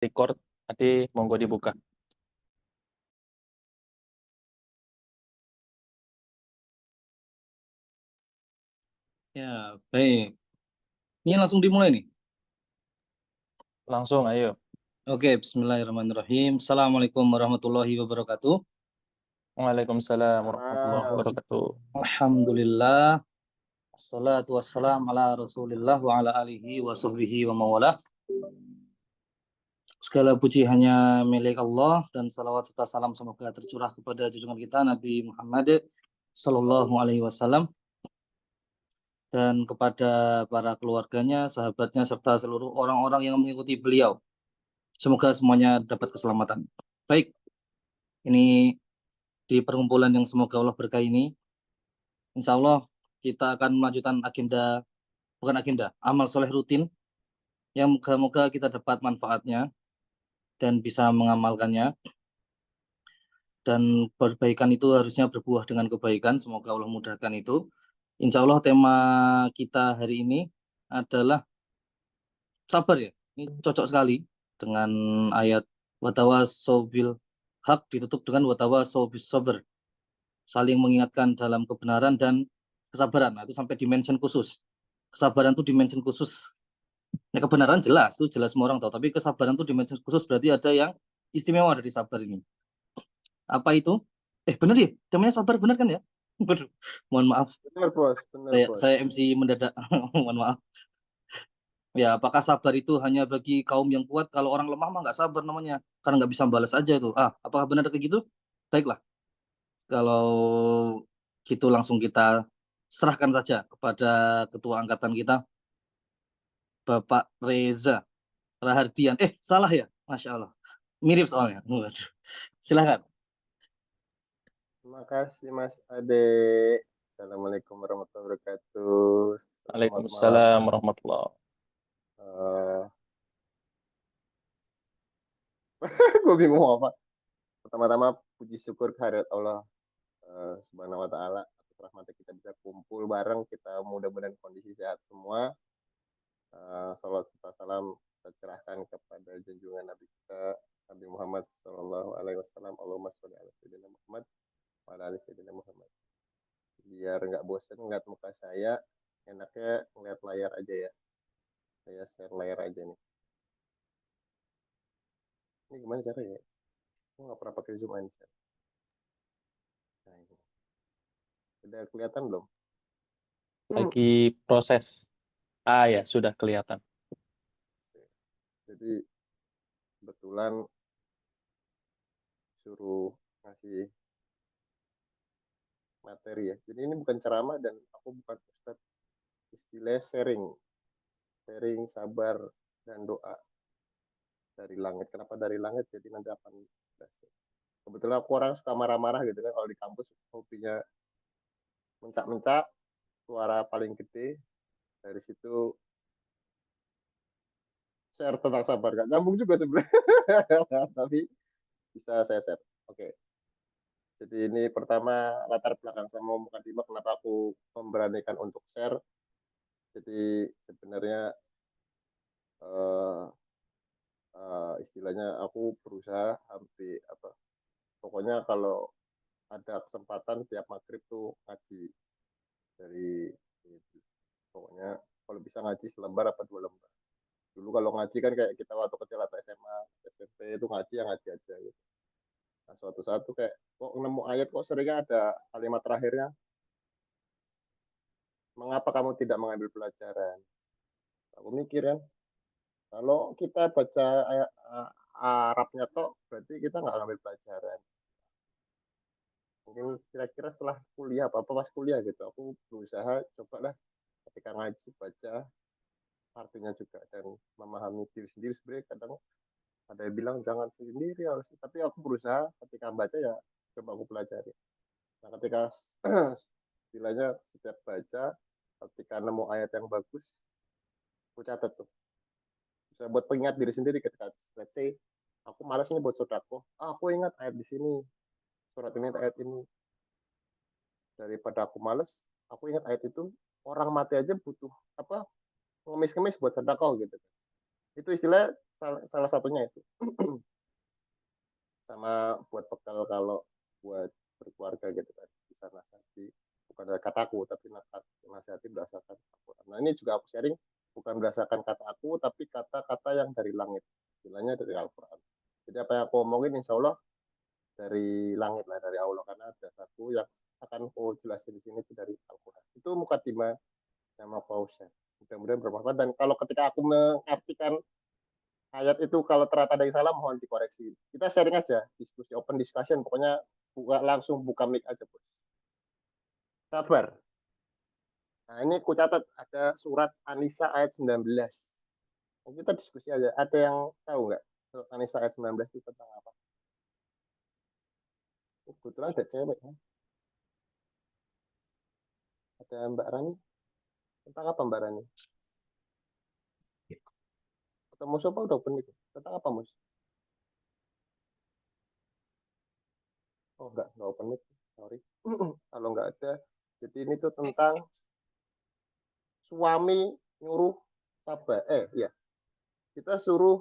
record. Ade, monggo dibuka. Ya, baik. Ini langsung dimulai nih. Langsung, ayo. Oke, bismillahirrahmanirrahim. Assalamualaikum warahmatullahi wabarakatuh. Waalaikumsalam warahmatullahi wabarakatuh. Alhamdulillah. Assalatu wassalam ala rasulillah wa ala alihi wa sahbihi wa mawalah. Segala puji hanya milik Allah dan salawat serta salam semoga tercurah kepada junjungan kita Nabi Muhammad Sallallahu Alaihi Wasallam dan kepada para keluarganya, sahabatnya, serta seluruh orang-orang yang mengikuti beliau. Semoga semuanya dapat keselamatan. Baik, ini di perkumpulan yang semoga Allah berkahi ini, insya Allah kita akan melanjutkan amal soleh rutin yang moga-moga kita dapat manfaatnya dan bisa mengamalkannya. Dan perbaikan itu harusnya berbuah dengan kebaikan. Semoga Allah mudahkan itu. Insya Allah tema kita hari ini adalah sabar ya. Ini cocok sekali dengan ayat watawasaw bil haq ditutup dengan watawasaw bis sabr. Saling mengingatkan dalam kebenaran dan kesabaran. Nah, itu sampai dimension khusus. Kesabaran itu dimension khusus. Nah, kebenaran jelas, itu jelas semua orang tahu. Tapi kesabaran itu dimension khusus berarti ada yang istimewa dari sabar ini. Apa itu? Benar ya? Temanya sabar benar kan ya? Waduh, mohon maaf. Benar, Bos. Benar, Bos. Saya MC mendadak. Mohon maaf. Ya, apakah sabar itu hanya bagi kaum yang kuat? Kalau orang lemah mah nggak sabar namanya. Karena nggak bisa balas aja itu. Apakah benar kayak gitu? Baiklah. Kalau gitu langsung kita serahkan saja kepada ketua angkatan kita, Bapak Reza Rahardian. Salah ya? Masya Allah. Mirip soalnya. Waduh. Silahkan. Terima kasih, Mas Ade. Assalamualaikum warahmatullahi wabarakatuh. Selamat malam. Waalaikumsalam warahmatullahi. Gue bingung mau apa. Pertama-tama puji syukur kehadirat Allah Subhanahu wa taala atas rahmatnya kita bisa kumpul bareng, kita mudah-mudahan kondisi sehat semua. Salawat serta salam tercerahkan kepada junjungan Nabi kita Nabi Muhammad sallallahu alaihi wasallam. Allahumma sholli ala sayyidina Muhammad wa ala ali sayyidina Muhammad. Biar nggak bosen ngeliat muka saya, enaknya ngeliat layar aja ya. Saya share layar aja nih. Ini gimana caranya? Aku nggak pernah pakai Zoom aja. Nah, ini. Udah kelihatan belum? Lagi proses. Ya, sudah kelihatan. Jadi kebetulan suruh ngasih materi ya. Jadi ini bukan ceramah dan aku bukan ustadz. Istilah sharing sabar dan doa dari langit. Kenapa dari langit? Jadi nanti akan kebetulan aku orang suka marah-marah gitu kan. Kalau di kampus hobinya mencak-mencak, suara paling gede. Dari situ share tentang sabar. Gak nyambung juga sebenarnya. Tapi bisa saya share. Oke. Jadi ini pertama latar belakang saya mau mukadimah kenapa aku memberanikan untuk share. Jadi sebenarnya istilahnya aku berusaha hampir pokoknya kalau ada kesempatan tiap maghrib tuh ngaji dari pokoknya kalau bisa ngaji selembar apa 2 lembar. Dulu kalau ngaji kan kayak kita waktu kecil atau SMA SMP itu ngaji ya ngaji aja gitu. Nah suatu saat tuh kayak kok nemu ayat kok seringnya ada kalimat terakhirnya mengapa kamu tidak mengambil pelajaran. Aku mikir kan kalau kita baca ayat Arabnya toh berarti kita nggak ngambil pelajaran. Mungkin kira-kira setelah kuliah apa pas kuliah gitu aku berusaha coba lah ketika ngaji baca artinya juga dan memahami diri sendiri. Sebenarnya kadang ada yang bilang jangan sendiri harus, tapi aku berusaha ketika baca ya coba aku pelajari. Nah ketika istilahnya setiap baca ketika nemu ayat yang bagus aku catat tuh bisa buat pengingat diri sendiri. Ketika let's say aku malas nih buat sodako, aku ingat ayat di sini, surat ini, ayat ini. Daripada aku males, aku ingat ayat itu, orang mati aja butuh apa ngemis-ngemis buat sedekah gitu. Itu istilah salah satunya itu. Sama buat bekal kalau buat berkeluarga gitu kan, bisa nasihati, bukan dari kataku tapi nasihati berdasarkan Al-Quran. Nah ini juga aku sharing bukan berdasarkan kata aku tapi kata-kata yang dari langit, istilahnya dari Al-Quran. Jadi apa yang aku omongin insya Allah dari langit lah, dari Allah, karena ada satu yang akan aku jelasin di sini itu dari Al-Quran. Itu mukadimah sama Pausya. Mudah-mudahan bermanfaat, dan kalau ketika aku mengartikan ayat itu kalau ternyata ada yang salah mohon dikoreksi. Kita sharing aja, diskusi, open discussion, pokoknya langsung buka mic aja, Bos. Sabar. Nah, ini aku catat ada surat An-Nisa ayat 19. Nah, kita diskusi aja. Ada yang tahu nggak surat An-Nisa ayat 19 itu tentang apa? Kebetulan ada cewek ya. Ada Mbak Rani. Tentang apa Mbak Rani? Atau Mus apa udah open itu? Tentang apa Mus? Oh nggak open mic. Sorry. Kalau nggak ada. Jadi ini tuh tentang suami nyuruh sabar. Iya. Kita suruh,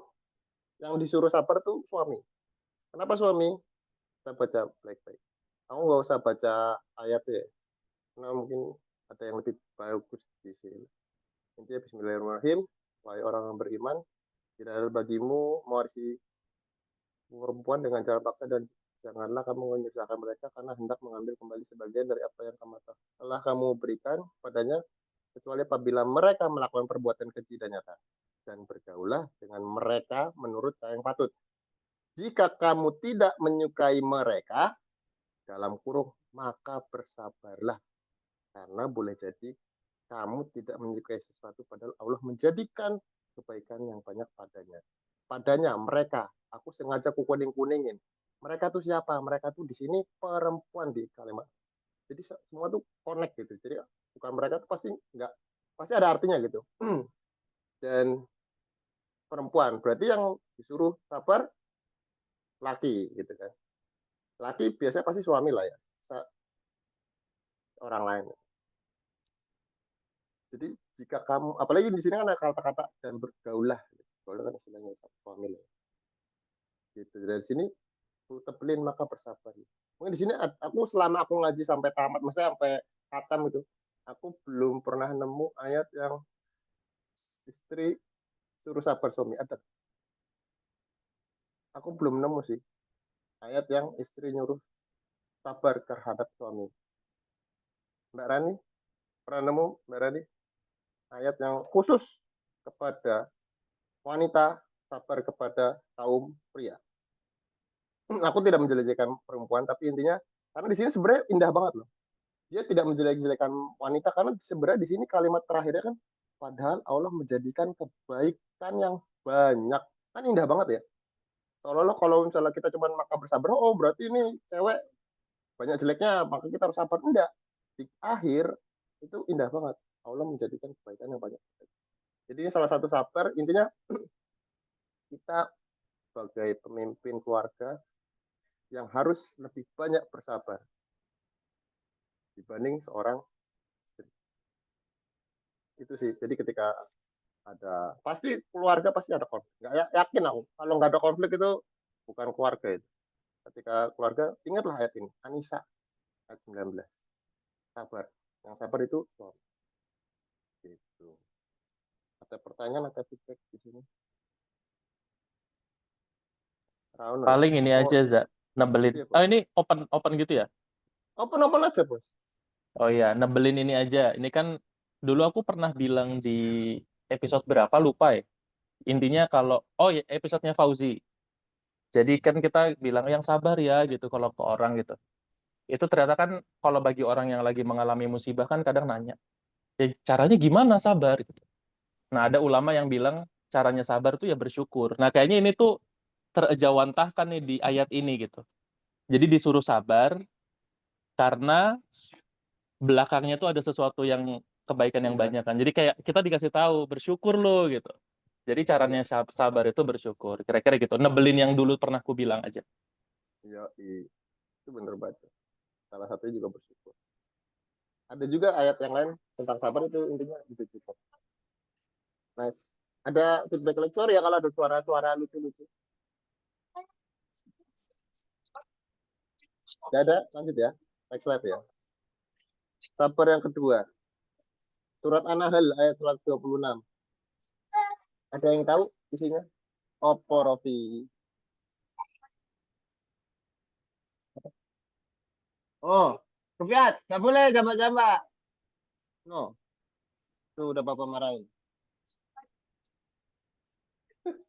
yang disuruh sabar tuh suami. Kenapa suami? Kita baca baik-baik. Aku nggak usah baca ayat ya. Karena mungkin ada yang lebih bagus di sini. Intinya Bismillahirrahmanirrahim. Wahai orang yang beriman, tidak ada bagimu mewarisi perempuan dengan cara paksa, dan janganlah kamu menyusahkan mereka karena hendak mengambil kembali sebagian dari apa yang telah kamu berikan padanya, kecuali apabila mereka melakukan perbuatan keji dan nyata. Dan bergaulah dengan mereka menurut cara yang patut. Jika kamu tidak menyukai mereka, dalam kurung, maka bersabarlah. Karena boleh jadi kamu tidak menyukai sesuatu padahal Allah menjadikan kebaikan yang banyak padanya. Padanya mereka, aku sengaja kuning-kuningin. Mereka tuh siapa? Mereka tuh di sini perempuan di kalimat. Jadi semua tuh connect gitu. Jadi bukan mereka tuh pasti nggak, pasti ada artinya gitu. Dan perempuan berarti yang disuruh sabar laki gitu kan. Laki biasanya pasti suami lah ya. Orang lain. Jadi jika kamu, apalagi di sini kan ada kata-kata dan bergaulah. Bergaulah kan istilahnya suami lah. Gitu. Dari sini aku tebelin maka bersabar. Mungkin di sini aku selama aku ngaji sampai tamat, maksudnya sampai khatam gitu, aku belum pernah nemu ayat yang istri suruh sabar suami. Ada. Aku belum nemu sih ayat yang istri nyuruh sabar terhadap suami. Mbak Rani, pernah nemu Mbak Rani ayat yang khusus kepada wanita sabar kepada kaum pria? Aku tidak menjelek-jelekan perempuan, tapi intinya karena di sini sebenarnya indah banget loh. Dia tidak menjelek-jelekan wanita karena sebenarnya di sini kalimat terakhirnya kan padahal Allah menjadikan kebaikan yang banyak. Kan indah banget ya. Seolah-olah kalau misalnya kita cuma maka bersabar, oh berarti ini cewek banyak jeleknya, maka kita harus sabar. Enggak. Di akhir itu indah banget. Allah menjadikan kebaikan yang banyak. Jadi ini salah satu sabar, intinya kita sebagai pemimpin keluarga yang harus lebih banyak bersabar dibanding seorang istri. Itu sih. Jadi ketika ada, pasti keluarga pasti ada konflik. Nggak yakin aku. Kalau nggak ada konflik itu bukan keluarga itu. Ketika keluarga, ingatlah ayat ini. An-Nisa ayat 19. Sabar. Yang sabar itu suami. Gitu. Ada pertanyaan atau feedback di sini? Rauno ya? Paling ini Oh, aja, Za. Nebelin. iya, Oh, bos. ini open open gitu ya? Open-open aja, bos. Oh iya, nebelin ini aja. Ini kan dulu aku pernah bilang di episode berapa lupa ya. Intinya kalau oh ya episodenya Fauzi. Jadi kan kita bilang yang sabar ya gitu kalau ke orang gitu. Itu ternyata kan kalau bagi orang yang lagi mengalami musibah kan kadang nanya, ya, caranya gimana sabar gitu. Nah, ada ulama yang bilang caranya sabar tuh ya bersyukur. Nah, kayaknya ini tuh terejawantahkan nih di ayat ini gitu. Jadi disuruh sabar karena belakangnya tuh ada sesuatu yang kebaikan yang Iya, banyak kan. Jadi kayak kita dikasih tahu bersyukur loh gitu. Jadi caranya iya, sabar itu bersyukur. Kira-kira gitu. Nebelin yang dulu pernah aku bilang aja. iya, iya. Itu bener banget. Salah satunya juga bersyukur. Ada juga ayat yang lain tentang sabar itu intinya gitu juga. Nice. Ada feedback lecture ya kalau ada suara-suara lucu-lucu. Nggak ada, lanjut ya. Next slide ya. Sabar yang kedua. Surat An-Nahl ayat 126. Ada yang tahu isinya? Opo Rofi. Oh, Rufiat, nggak boleh jambak-jambak. No, tuh udah Bapak marahin.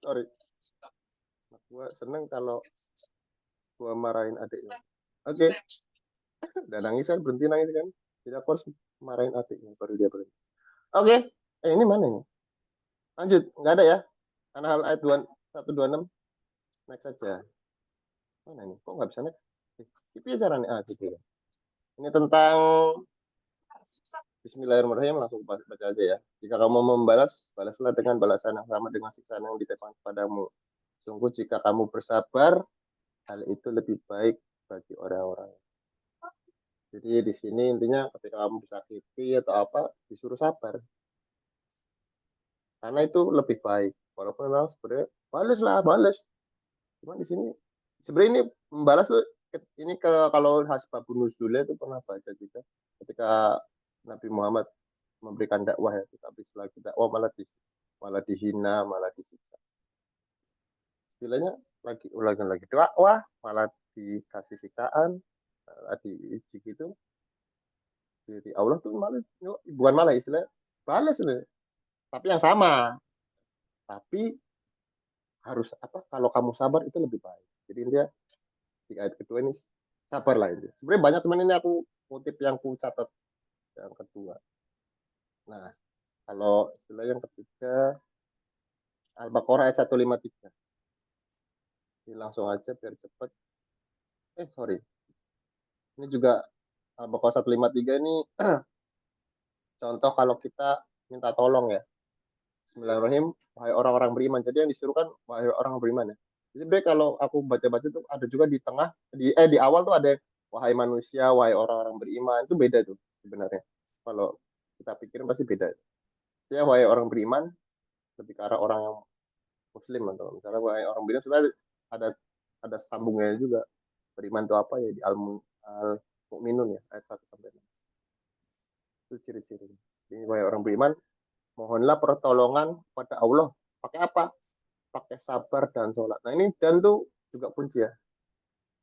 Sorry. Gua seneng kalau gua marahin adiknya. Oke. Udah nangis kan, berhenti nangis kan. Jadi aku harus marahin adiknya, baru dia berhenti. Oke. Ini mana ini? Lanjut, nggak ada ya? An-Nahl ayat 126. Next saja. Mana ini? Kok nggak bisa next? Ini caranya. Gitu ya. Ini tentang Bismillahirrahmanirrahim, langsung baca aja ya. Jika kamu membalas, balaslah dengan balasan yang sama dengan siksaan yang ditimpakan kepadamu. Sungguh jika kamu bersabar, hal itu lebih baik bagi orang-orang. Jadi di sini intinya ketika kamu disakiti atau apa, disuruh sabar. Karena itu lebih baik. Walaupun memang sebenarnya balas. Cuma di sini sebenarnya ini membalas tuh ini kalau Hasbabun Nuzulnya itu pernah baca juga ketika Nabi Muhammad memberikan dakwah ya, tapi setelah dakwah malah dihina, malah disiksa. Istilahnya lagi dakwah, malah dikasih siksaan, malah diuji gitu. Jadi Allah tuh malah bukan malah istilahnya balas nih, tapi yang sama. Tapi harus apa? Kalau kamu sabar itu lebih baik. Jadi dia di ayat kedua ini sabar lah itu. Sebenarnya banyak teman ini aku kutip yang ku catat yang kedua. Nah, kalau istilah yang ketiga Al-Baqarah ayat 153. Ini langsung aja biar cepat. Sorry. Ini juga Al-Baqarah 153 ini contoh kalau kita minta tolong ya. Bismillahirrahmanirrahim. Wahai orang-orang beriman. Jadi yang disuruh kan wahai orang beriman ya. Jadi sebenarnya kalau aku baca-baca tuh ada juga di tengah di awal tuh ada wahai manusia, wahai orang-orang beriman. Itu beda tuh sebenarnya. Kalau kita pikirin pasti beda. Ya wahai orang beriman lebih ke arah orang yang muslim atau misalnya wahai orang beriman sebenarnya ada ada sambungnya juga. Beriman itu apa ya di Al-Mu'minun ya ayat 1 sampai 6. Itu ciri-ciri. Jadi wahai orang beriman, mohonlah pertolongan pada Allah. Pakai apa? Pakai sabar dan sholat. Nah ini dan tuh juga kunci ya.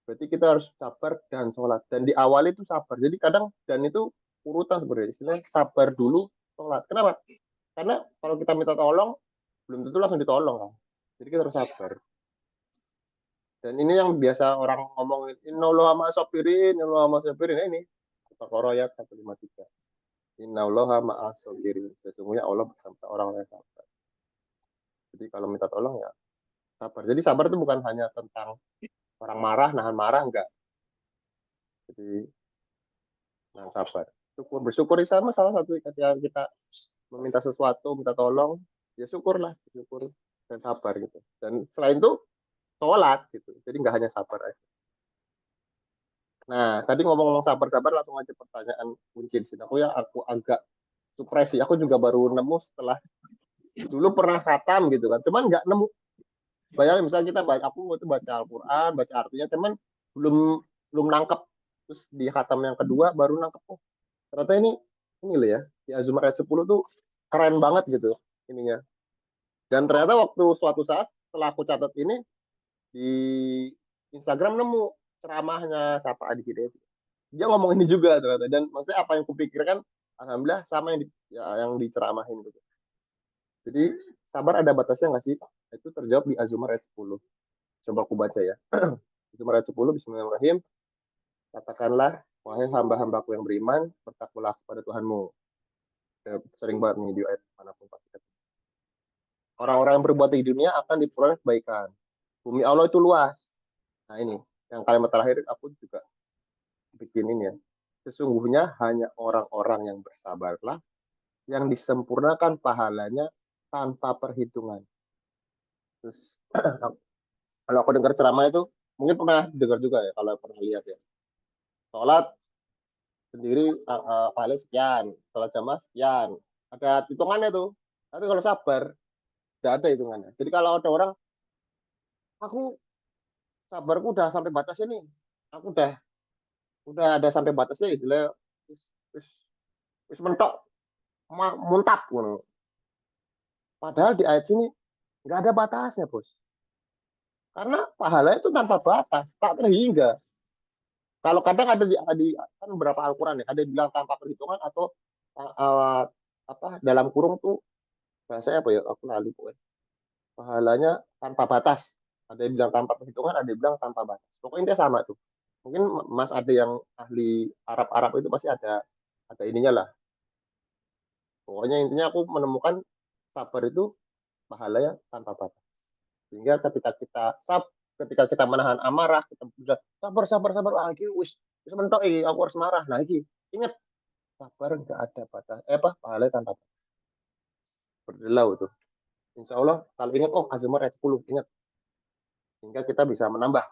Berarti kita harus sabar dan sholat. Dan di awal itu sabar. Jadi kadang dan itu urutan sebenarnya. Istilahnya sabar dulu, sholat. Kenapa? Karena kalau kita minta tolong, belum tentu langsung ditolong kan. Jadi kita harus sabar. Dan ini yang biasa orang ngomongin, innallaha ma'as-sabirin, innallaha ma'as-sabirin. Nah, ini Al-Baqarah ayat 153. Innallaha ma'as-sabirin. Sesungguhnya Allah bersama orang yang sabar. Jadi kalau minta tolong ya sabar. Jadi sabar itu bukan hanya tentang orang marah, nahan marah, enggak. Jadi nahan sabar. Bersyukur sama salah satu ketika kita meminta sesuatu, minta tolong, ya syukurlah, syukur dan sabar gitu. Dan selain itu sholat gitu. Jadi nggak hanya sabar aja. Nah, tadi ngomong-ngomong sabar-sabar langsung aja pertanyaan kunci di sini. Aku agak supresi. Aku juga baru nemu setelah dulu pernah khatam gitu kan. Cuman nggak nemu. Bayangin misalnya kita aku itu baca Al-Qur'an, baca artinya cuman belum belum nangkep. Terus di khatam yang kedua baru nangkep. Oh, ternyata ini loh ya. Di Az-Zumar ayat 10 tuh keren banget gitu ininya. Dan ternyata waktu suatu saat setelah aku catat ini di Instagram nemu ceramahnya siapa Adi Hidayat. Dia ngomong ini juga ternyata. Dan maksudnya apa yang kupikirkan, alhamdulillah sama yang diceramahin gitu. Jadi sabar ada batasnya nggak sih? Itu terjawab di Az-Zumar ayat 10. Coba aku baca ya. Az-Zumar ayat 10, Bismillahirrahmanirrahim. Katakanlah, wahai hamba-hambaku yang beriman, bertakwalah kepada Tuhanmu. Sering banget nih di ayat manapun pasti. Orang-orang yang berbuat di dunia akan diperoleh kebaikan. Bumi Allah itu luas. Nah ini, yang kalimat terakhir aku juga bikinin ya. Sesungguhnya hanya orang-orang yang bersabarlah yang disempurnakan pahalanya tanpa perhitungan. Terus kalau aku dengar ceramah itu, mungkin pernah dengar juga ya, kalau pernah lihat ya. Sholat sendiri pahalanya sekian, sholat jamaah sekian. Ada hitungannya tuh. Tapi kalau sabar, Tidak ada hitungannya. Jadi kalau ada orang, aku sabarku udah sampai batas ini, aku udah ada sampai batasnya istilah wis wis mentok muntap ngono. Padahal di ayat sini nggak ada batasnya, Bos. Karena pahala itu tanpa batas, tak terhingga. Kalau kadang ada di kan beberapa Al-Qur'an ya, ada yang bilang tanpa perhitungan atau uh, apa dalam kurung tuh bahasanya apa ya? Aku lali pokoknya. Pahalanya tanpa batas. Ada yang bilang tanpa perhitungan, ada yang bilang tanpa batas. Pokoknya intinya sama tuh. Mungkin Mas ada yang ahli Arab-Arab itu pasti ada ininya lah. Pokoknya intinya aku menemukan sabar itu pahalanya tanpa batas. Sehingga ketika kita menahan amarah, kita sudah sabar sabar sabar lagi wis mentok iki aku harus marah. Nah iki ingat sabar enggak ada batas. Apa pahalanya tanpa batas. Berdelau tuh. Insya Allah kalau ingat oh Az-Zumar ayat 10 ingat sehingga kita bisa menambah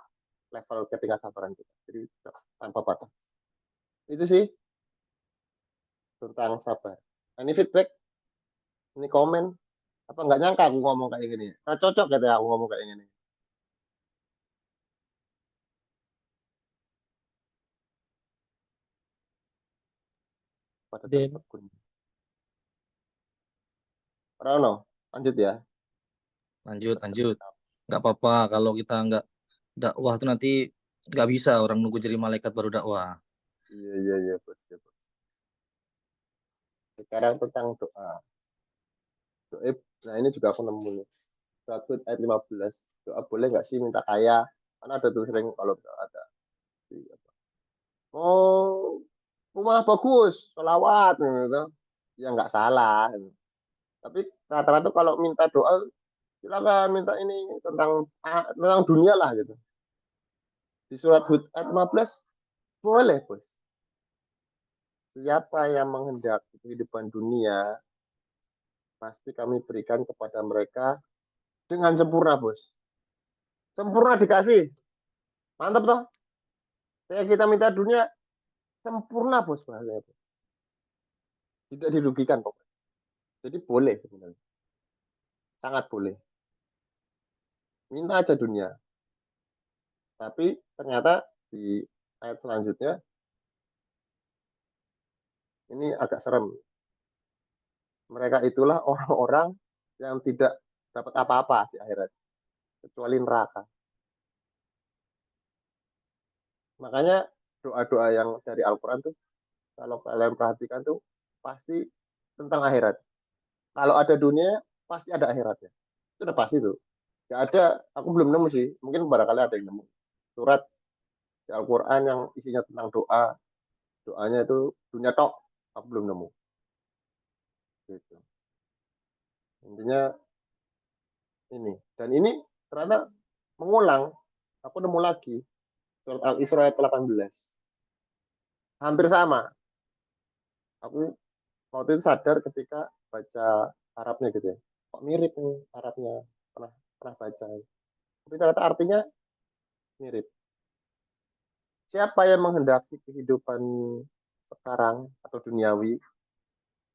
level ketingkatan kita. Jadi tanpa batas. Itu sih tentang sabar. Nah, ini feedback, ini komen, apa nggak nyangka aku ngomong kayak gini? Nah, cocok katanya aku ngomong kayak gini. Pada Den, tertekun. Rano, lanjut ya. Lanjut, lanjut. Nggak apa-apa kalau kita nggak dakwah tuh nanti nggak bisa orang nunggu jadi malaikat baru dakwah. Iya, iya, iya, bos. Ya, bos. Sekarang tentang doa. Doa. Nah, ini juga aku nemu nih. Surat Hud ayat 15. Doa boleh nggak sih minta kaya? Karena ada tuh sering kalau ada. Oh, rumah bagus, sholawat, gitu. Ya nggak salah. Tapi rata-rata kalau minta doa, silakan minta ini tentang dunia lah gitu. Di surat Hud ayat 15, boleh, bos. Siapa yang menghendaki kehidupan dunia, pasti kami berikan kepada mereka dengan sempurna, bos. Sempurna dikasih. Mantap toh. Kayak kita minta dunia sempurna, bos. Bahasanya, bos. Tidak dirugikan, pokoknya. Jadi boleh sebenarnya. Sangat boleh. Minta aja dunia. Tapi ternyata di ayat selanjutnya ini agak serem. Mereka itulah orang-orang yang tidak dapat apa-apa di akhirat kecuali neraka. Makanya doa-doa yang dari Al-Quran tuh kalau kalian perhatikan tuh pasti tentang akhirat. Kalau ada dunia pasti ada akhiratnya. Itu udah pasti tuh. Gak ada, aku belum nemu sih. Mungkin barangkali ada yang nemu. Surat di Al-Quran yang isinya tentang doa. Doanya itu dunia tok. Aku belum nemu. Gitu. Intinya ini. Dan ini ternyata mengulang. Aku nemu lagi. Surat Al-Isra ayat 18. Hampir sama. Aku waktu itu sadar ketika baca Arabnya gitu ya. Kok mirip nih Arabnya. Pernah pernah baca. Tapi ternyata artinya mirip. Siapa yang menghendaki kehidupan sekarang atau duniawi,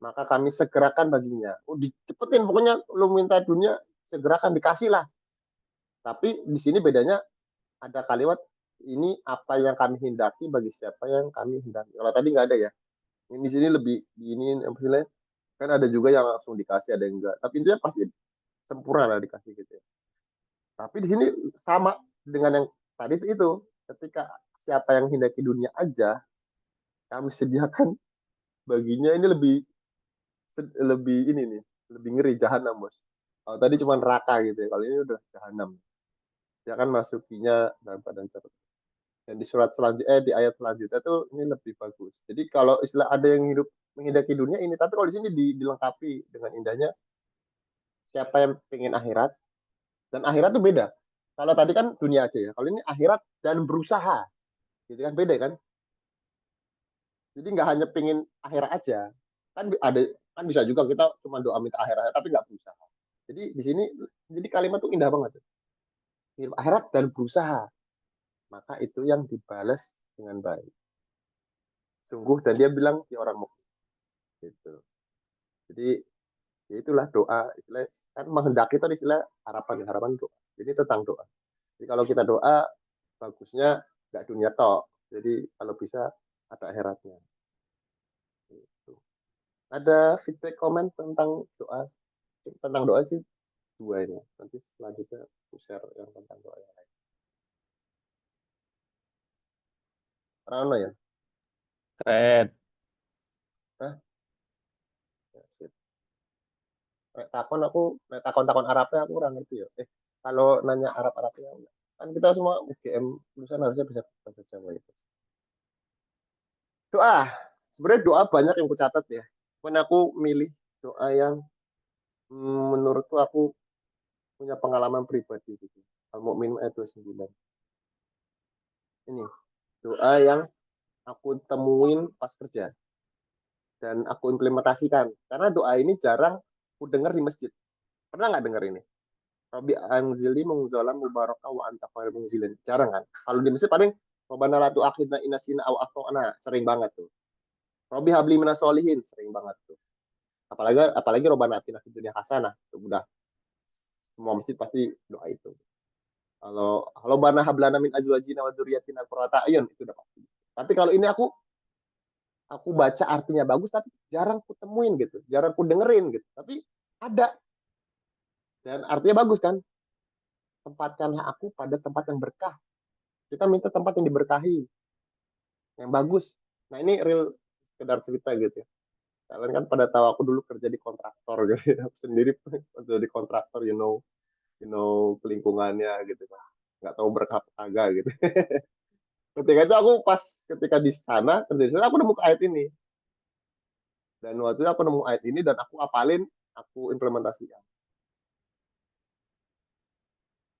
maka kami segerakan baginya. Oh, dicepetin pokoknya lu minta dunia segerakan dikasih lah. Tapi di sini bedanya ada kalimat ini apa yang kami hendaki bagi siapa yang kami hendaki. Kalau tadi nggak ada ya. Ini di sini lebih ini misalnya kan ada juga yang langsung dikasih ada yang enggak. Tapi intinya pasti sempurna lah dikasih gitu ya. Tapi di sini sama dengan yang tadi itu ketika siapa yang hendaki dunia aja kami sediakan baginya ini lebih ini nih lebih ngeri jahanam bos. Kalau tadi cuma neraka gitu ya, kalau ini udah jahanam. Ya kan masukinya dalam keadaan cerita. Dan di surat selanjutnya, di ayat selanjutnya tuh ini lebih bagus. Jadi kalau istilah ada yang hidup menghendaki dunia ini, tapi kalau di sini dilengkapi dengan indahnya siapa yang pengen akhirat dan akhirat tuh beda. Kalau tadi kan dunia aja ya, kalau ini akhirat dan berusaha, gitu kan beda kan? Jadi nggak hanya pengen akhirat aja, kan ada kan bisa juga kita cuma doa minta akhirat tapi nggak berusaha. Jadi di sini jadi kalimat tuh indah banget. Hidup akhirat dan berusaha, maka itu yang dibalas dengan baik. Sungguh dan dia bilang di orang mukmin gitu. Jadi Ya itulah doa, istilah kan menghendaki itu istilah harapan, harapan doa. Jadi tentang doa. Jadi kalau kita doa, bagusnya nggak dunia tok. Jadi kalau bisa ada akhiratnya. Gitu. Ada feedback komen tentang doa sih dua ini. Nanti selanjutnya aku share yang tentang doa yang lain. Rano ya? Keren. Hah? Ya, sip. Takon Arabnya aku kurang ngerti ya. Kalau nanya Arabnya kan kita semua UGM lulusan harusnya bisa bahasa Jawa itu. Doa, sebenarnya doa banyak yang kucatat ya. Cuman aku milih doa yang menurutku aku punya pengalaman pribadi gitu. Al-Mu'min ayat 29. Ini doa yang aku temuin pas kerja dan aku implementasikan. Karena doa ini jarang aku dengar di masjid. Pernah nggak dengar ini? Robi anzili mengzolam mubarakah wa anta khairul munzilin. Jarang kan? Kalau di masjid paling Rabbana la tu'akhidna in nasina aw akhtana, sering banget tuh. Robi habli minas solihin, sering banget tuh. Apalagi Rabbana atina fid dunya hasanah. Itu udah semua masjid pasti doa itu. Kalau bana hablana min azwajina wa dzurriyyatina qurrata ayun, itu udah pasti. Tapi kalau ini aku baca artinya bagus tapi jarang ku temuin gitu, jarang ku dengerin gitu. Tapi ada dan artinya bagus kan? Tempatkanlah aku pada tempat yang berkah. Kita minta tempat yang diberkahi, yang bagus. Nah, ini real sekedar cerita gitu ya. Kalian kan pada tahu aku dulu kerja di kontraktor gitu ya. Aku sendiri kerja di kontraktor, lingkungannya gitu kan. Nggak tahu berkah agak gitu. Ketika itu aku ketika di sana kerja di sana aku nemu ayat ini, dan waktu itu aku nemu ayat ini dan aku apalin, aku implementasikan.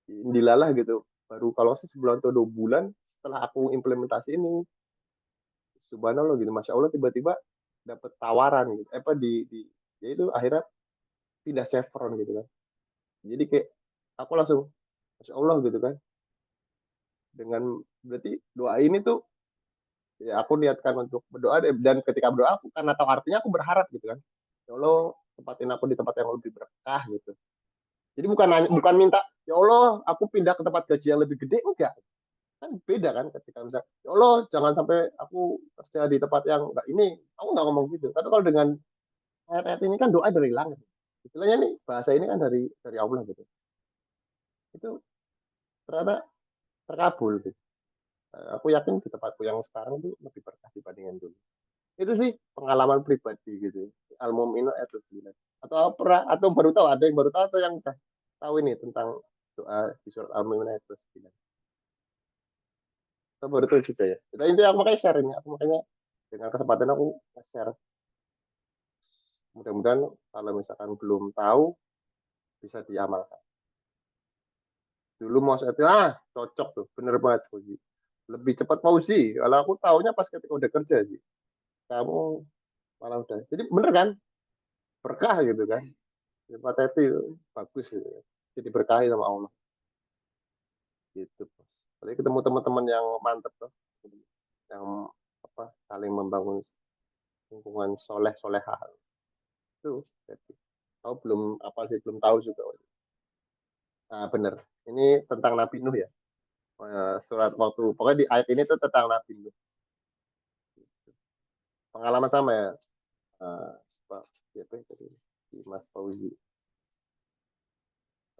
Dilalah gitu, baru kalau sebulan atau 2 bulan setelah aku implementasi ini, subhanallah gitu, masya Allah, tiba-tiba dapat tawaran gitu, ya itu akhirnya pindah Chevron gitu kan. Jadi kayak aku langsung masya Allah gitu kan, dengan berarti doa ini tuh ya aku niatkan untuk berdoa, dan ketika berdoa aku karena tahu artinya aku berharap gitu kan, ya Allah tempatin aku di tempat yang lebih berkah gitu. Jadi bukan minta ya Allah aku pindah ke tempat gaji yang lebih gede, enggak. Kan beda kan ketika misalnya ya Allah jangan sampai aku kerja di tempat yang enggak ini, aku nggak ngomong gitu. Tapi kalau dengan ayat-ayat ini kan doa dari langit, istilahnya nih bahasa ini kan dari Allah gitu, itu ternyata terkabul gitu. Aku yakin di tempatku yang sekarang tuh lebih berkah dibandingkan dulu. Itu sih pengalaman pribadi gitu. Al-Mu'minu ayat 9. Atau baru tahu, ada yang baru tahu atau yang udah tahu ini tentang doa di surat Al-Mu'min ayat 9. Atau baru tahu juga ya. Itu aku makanya share ini. Aku makanya dengan kesempatan aku share. Mudah-mudahan kalau misalkan belum tahu bisa diamalkan. Dulu mau saya cocok tuh, bener banget Fauzi. Lebih cepat Fauzi. Kalau aku tahunya pas ketika udah kerja sih. Kamu malah udah. Jadi bener kan? Berkah gitu kan. Hepatitis itu bagus gitu. Jadi berkahi sama Allah. Gitu. Jadi ketemu teman-teman yang mantep tuh. Yang saling membangun lingkungan soleh-solehah. Itu. Jadi, tahu belum apa sih, belum tahu juga. Nah, bener. Ini tentang Nabi Nuh ya. Surat waktu pokoknya di ayat ini tuh tentang Nabi Nuh. Pengalaman sama ya, Pak siapa tadi, si Mas Fauzi.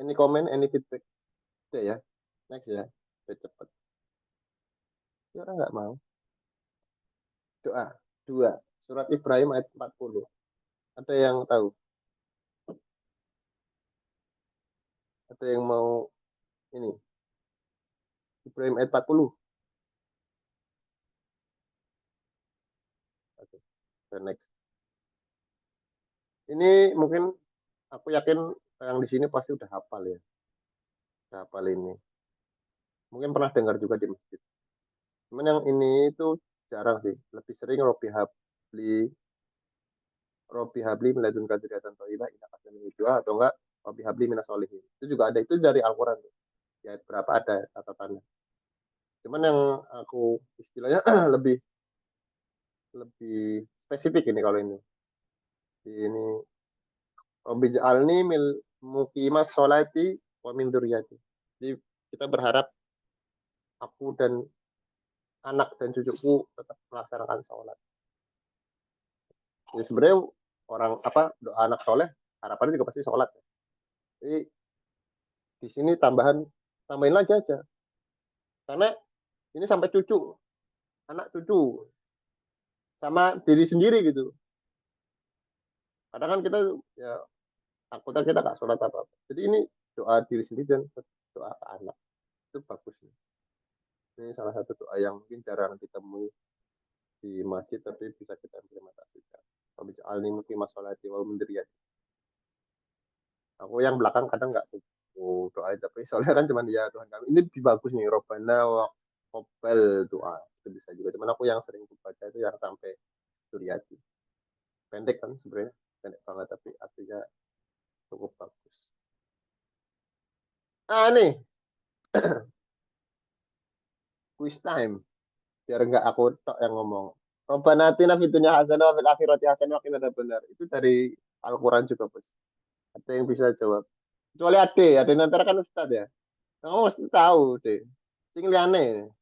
Ini komen, ini feedback. Udah ya, next ya, udah cepet. Ya, orang nggak mau. Doa, 2. Surat Ibrahim ayat 40. Ada yang tahu? Ada yang mau ini? Ibrahim ayat 40. Oke, next. Ini mungkin aku yakin yang di sini pasti udah hafal ya. Udah hafal ini. Mungkin pernah dengar juga di masjid. Cuman yang ini itu jarang sih. Lebih sering Robi Habli meladun kadriatan toibah ina kasih doa, atau enggak Robi Habli minas solihin. Itu juga ada, itu dari Al-Quran. Ya, berapa ada catatannya. Cuman yang aku istilahnya lebih lebih spesifik ini kalau ini. Ini Rabbi ja'alni mil muqimas sholati wa min dzurriyyati. Jadi kita berharap aku dan anak dan cucuku tetap melaksanakan sholat. Jadi sebenarnya orang doa anak soleh harapannya juga pasti sholat. Jadi di sini tambahin lagi aja. Karena ini sampai cucu, anak cucu, sama diri sendiri gitu. Kadang kan kita ya takutnya kita nggak sholat apa-apa. Jadi ini doa diri sendiri dan doa ke anak itu bagus. Ini salah satu doa yang mungkin jarang ditemui di masjid tapi bisa kita implementasikan. Rabbi ja'alni muqimas sholati wa min dzurriyyati. Aku yang belakang kadang nggak doa tapi soalnya kan cuma ya Tuhan kami. Ini bagus nih Robbana wa qabbal doa. Itu bisa juga. Cuman aku yang sering baca itu yang sampai Dzurriyyati. Pendek kan sebenarnya, pendek banget tapi artinya cukup bagus. Ah nih, quiz time. Biar nggak aku tok yang ngomong. Robbana atina fid dunya hasanah wa fil akhirati hasanah wa qina adzabannar. Itu dari Al-Qur'an juga, Bos. Ada yang bisa jawab. Kecuali Ade nanti kan Ustaz ya. Kamu mesti tahu deh. Sing liyane.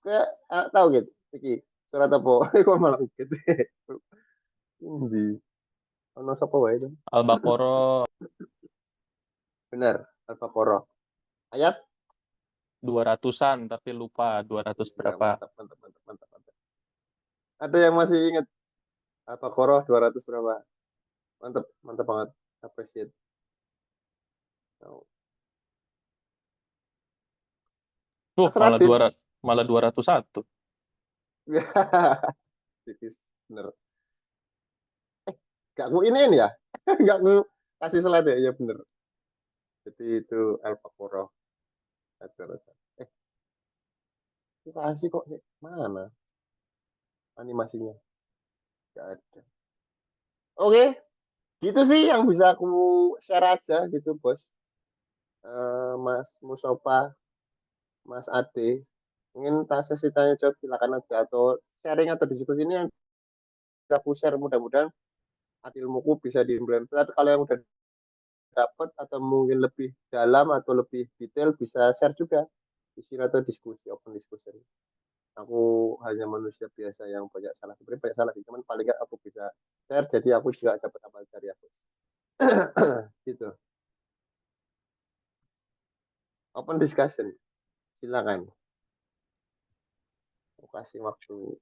Kayak tahu gitu. Iki surat apa? Kok malah gitu. Ini ono sapa wae itu. Al-Baqarah Benar, Al-Baqarah. Ayat 200-an tapi lupa 200 ya, berapa. mantap. Ada yang masih ingat Al-Baqarah 200 berapa? Mantap banget. Appreciate. Oh. Mas Malah Radit. malah 201. Tipis, bener. Gak aku iniin ya? Gak aku kasih slide ya? Ya bener. Jadi itu Al-Baqarah. Itu kasih kok mana animasinya? Gak ada. Oke, gitu sih yang bisa aku share aja gitu, Bos. Mas Musofa, Mas Ade, mungkin sesi tanya jawab silakan aja atau sharing atau diskusi ini yang aku share mudah-mudahan ilmuku bisa diimplementasi. Tapi kalau yang udah dapat atau mungkin lebih dalam atau lebih detail bisa share juga di sini atau diskusi open discussion. Aku hanya manusia biasa yang banyak salah, sebenarnya banyak salah sih, cuman paling nggak aku bisa share jadi aku juga dapat amal dari aku. Gitu, open discussion silakan. Aku kasih waktu.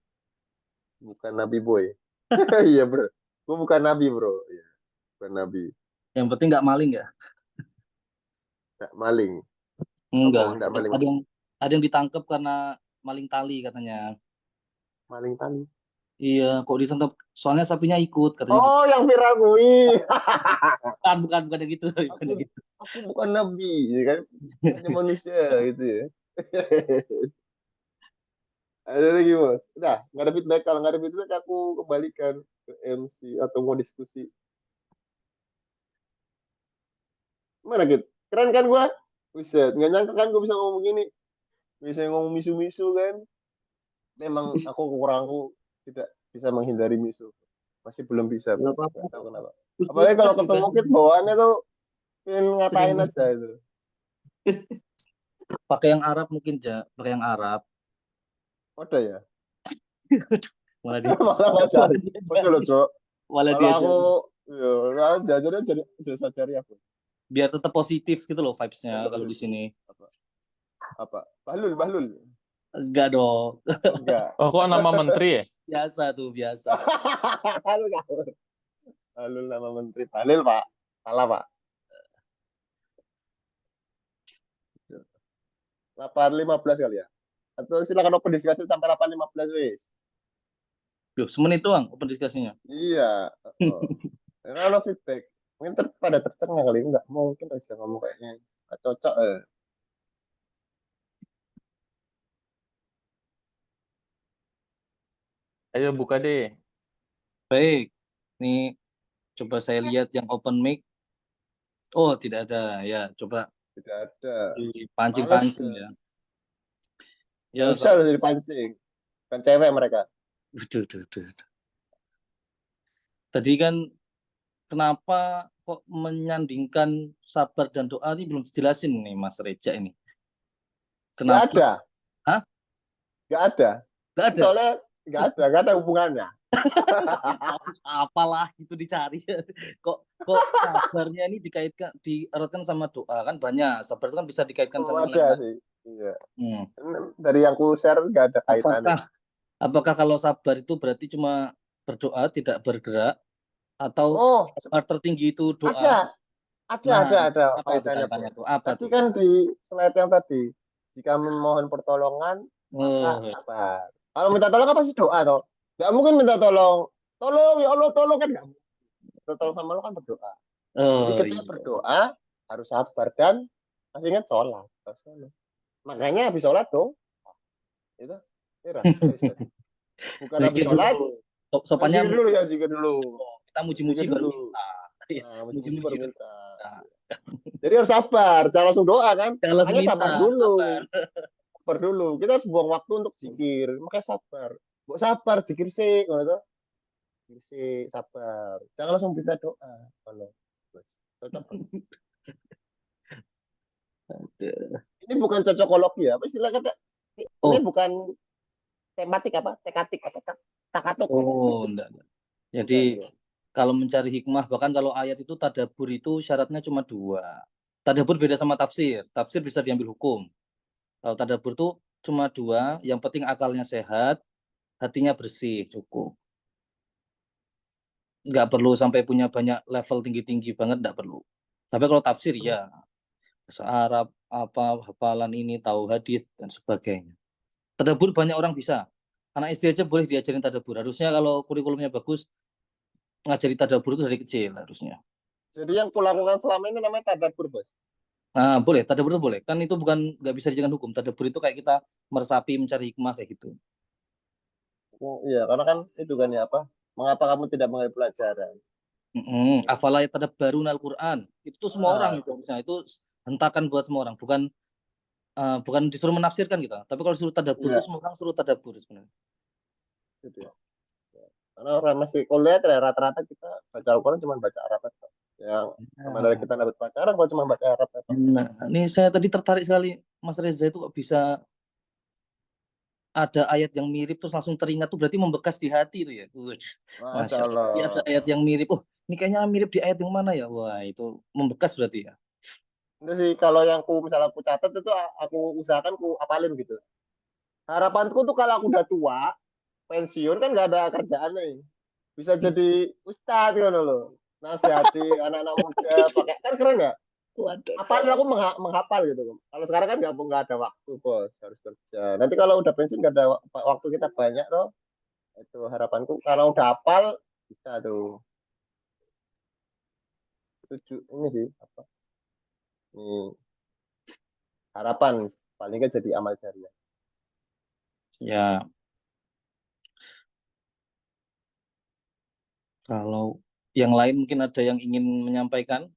Bukan Nabi Boy. Iya bro, gue bukan Nabi bro. Iya, bukan Nabi. Yang penting nggak maling ya? Nggak maling. Enggak. Apa nggak maling? Ada yang ditangkap karena maling tali katanya. Maling tali. Iya, kok ditangkap? Soalnya sapinya ikut katanya gitu. Oh, yang viral gue. Bukan yang gitu. Bukan yang gitu. Aku bukan Nabi, ya kan? Hanya manusia gitu ya. Ada lagi bos. Udah, nggak ada feedback. Kalau nggak ada feedback, aku kembalikan ke MC atau mau diskusi. Mana gitu? Keren kan gua? Buset, nggak nyangka kan gua bisa ngomong gini. Bisa ngomong misu-misu kan? Memang aku kurangku tidak bisa menghindari misu. Masih belum bisa. Nggak apa-apa. Nggak tahu kenapa. Apalagi kalau ketemu kit bawaannya tuh pengen ngatain Sering. aja itu. Pakai yang Arab mungkin, Ja. Pakai yang Arab. Ada ya? Malah dia. Malah ngajarin. Betul loh, Cok. Malah Kalau dia aku ya jajarnya jadi jasa cari aku. biar tetap positif gitu loh vibes-nya kalau di sini. Apa? Bahlul. Enggak dong. Enggak. Oh, kok nama menteri ya? Biasa tuh, biasa. Bahlul nama menteri. Bahlul, Pak. Salah, Pak. 8.15 kali ya? Atau silakan open discussion sampai 8.15 wis. Duh, semenit doang open diskusinya. Iya. Kalau feedback, mungkin pada tercengang kali enggak mungkin bisa ngomong kayaknya nggak cocok. Ayo buka deh. Baik. Ini coba saya lihat yang open mic. Oh, tidak ada. Ya, coba Tidak ada. dipancing-pancing ya. Ya, Bisa harus dipancing. Kan cewek mereka. Duh. Tadi kan kenapa kok menyandingkan sabar dan doa ini belum dijelasin nih Mas Reja ini. Nggak Kenapa? ada, Hah? nggak ada. Nggak ada. Soalnya nggak ada hubungannya. Maksud apalah itu dicari. Kok sabarnya ini dieratkan sama doa kan banyak. Sabar itu kan bisa dikaitkan sama yang Ada lain. sih. Iya. Hmm. Dari yang ku share nggak ada kaitannya. Apakah kalau sabar itu berarti cuma berdoa tidak bergerak atau Oh, sabar tertinggi itu doa? ada Nah, ada apa itu kaitannya, kaitannya Bos. tuh? Apa Tadi tuh? kan di slide yang tadi, jika memohon pertolongan maka Oh, sabar. Kalau minta tolong apa sih doa toh? Nggak mungkin minta tolong, tolong ya Allah tolong kan nggak mungkin. Minta tolong sama Allah kan berdoa. Jadi oh ketika iya. berdoa harus sabar dan masih ingat sholat. Makanya habis sholat tuh itu Ira, bukan habis Zikir sholat, dulu. Sopannya zikir dulu ya zikir dulu. kita muji-muji Zikir baru dulu. minta. Nah, muji-muji baru Muji-muji minta. minta. Jadi harus sabar, jangan langsung doa kan. Jangan langsung Makanya minta. sabar dulu. Sabar. Sabar dulu. Kita harus buang waktu untuk zikir. Makanya sabar. Mbok sabar zikir sih, ngono to. Zikir sih, sabar. Jangan langsung minta doa. Kalau cocok. Ini bukan cocokologi ya. Apa istilah kata? Ini Oh. bukan tematik apa? Tekatik apa? Takatuk. Oh, enggak. Jadi kalau mencari hikmah, bahkan kalau ayat itu tadabur itu syaratnya cuma 2. Tadabur beda sama tafsir. Tafsir bisa diambil hukum. Kalau tadabur itu cuma 2, yang penting akalnya sehat, hatinya bersih, cukup. Nggak perlu sampai punya banyak level tinggi-tinggi banget, nggak perlu. Tapi kalau tafsir ya, bahasa Arab, apa, hafalan ini, tahu hadis, dan sebagainya. Tadabur banyak orang bisa. Anak SD aja boleh diajarin tadabur. Harusnya kalau kurikulumnya bagus, ngajari tadabur itu dari kecil harusnya. Jadi yang kulakukan selama ini namanya tadabur, Bos. Nah, boleh, tadabur itu boleh. Kan itu bukan nggak bisa dijadikan hukum. Tadabur itu kayak kita meresapi, mencari hikmah kayak gitu. Iya, karena kan itu kan ya apa? Mengapa kamu tidak mengambil pelajaran? Afala yatadabbaruna Al-Qur'an. Itu tuh semua orang itu harusnya. Itu hentakan buat semua orang. Bukan disuruh menafsirkan kita. Tapi kalau suruh tadabur itu semua orang suruh tadabur sebenarnya. Gitu ya. Karena orang masih kuliah rata-rata kita baca Al-Quran cuma baca Arab aja. Yang kemana kita dapat pacaran kalau cuma baca Arab aja. Nah, ini saya tadi tertarik sekali Mas Reza itu kok bisa ada ayat yang mirip terus langsung teringat tuh berarti membekas di hati itu ya. Masya Allah. Ini ada ayat yang mirip. Oh, ini kayaknya mirip di ayat yang mana ya? Wah, itu membekas berarti ya. Itu sih kalau yang misalnya aku catat itu aku usahakan aku apalin gitu. Harapanku tuh kalau aku udah tua, pensiun kan nggak ada kerjaan nih. Bisa jadi ustadz kan loh. Nasihati anak-anak muda pakai kan keren ya. Apalagi aku menghafal gitu. Kalau sekarang kan nggak ada waktu, Bos, harus kerja. Nanti kalau udah pensiun nggak ada waktu kita banyak loh. Itu harapanku kalau udah hafal bisa tuh. Ini sih apa? Ini harapan paling nggak jadi amal jariah. Ya, kalau yang lain mungkin ada yang ingin menyampaikan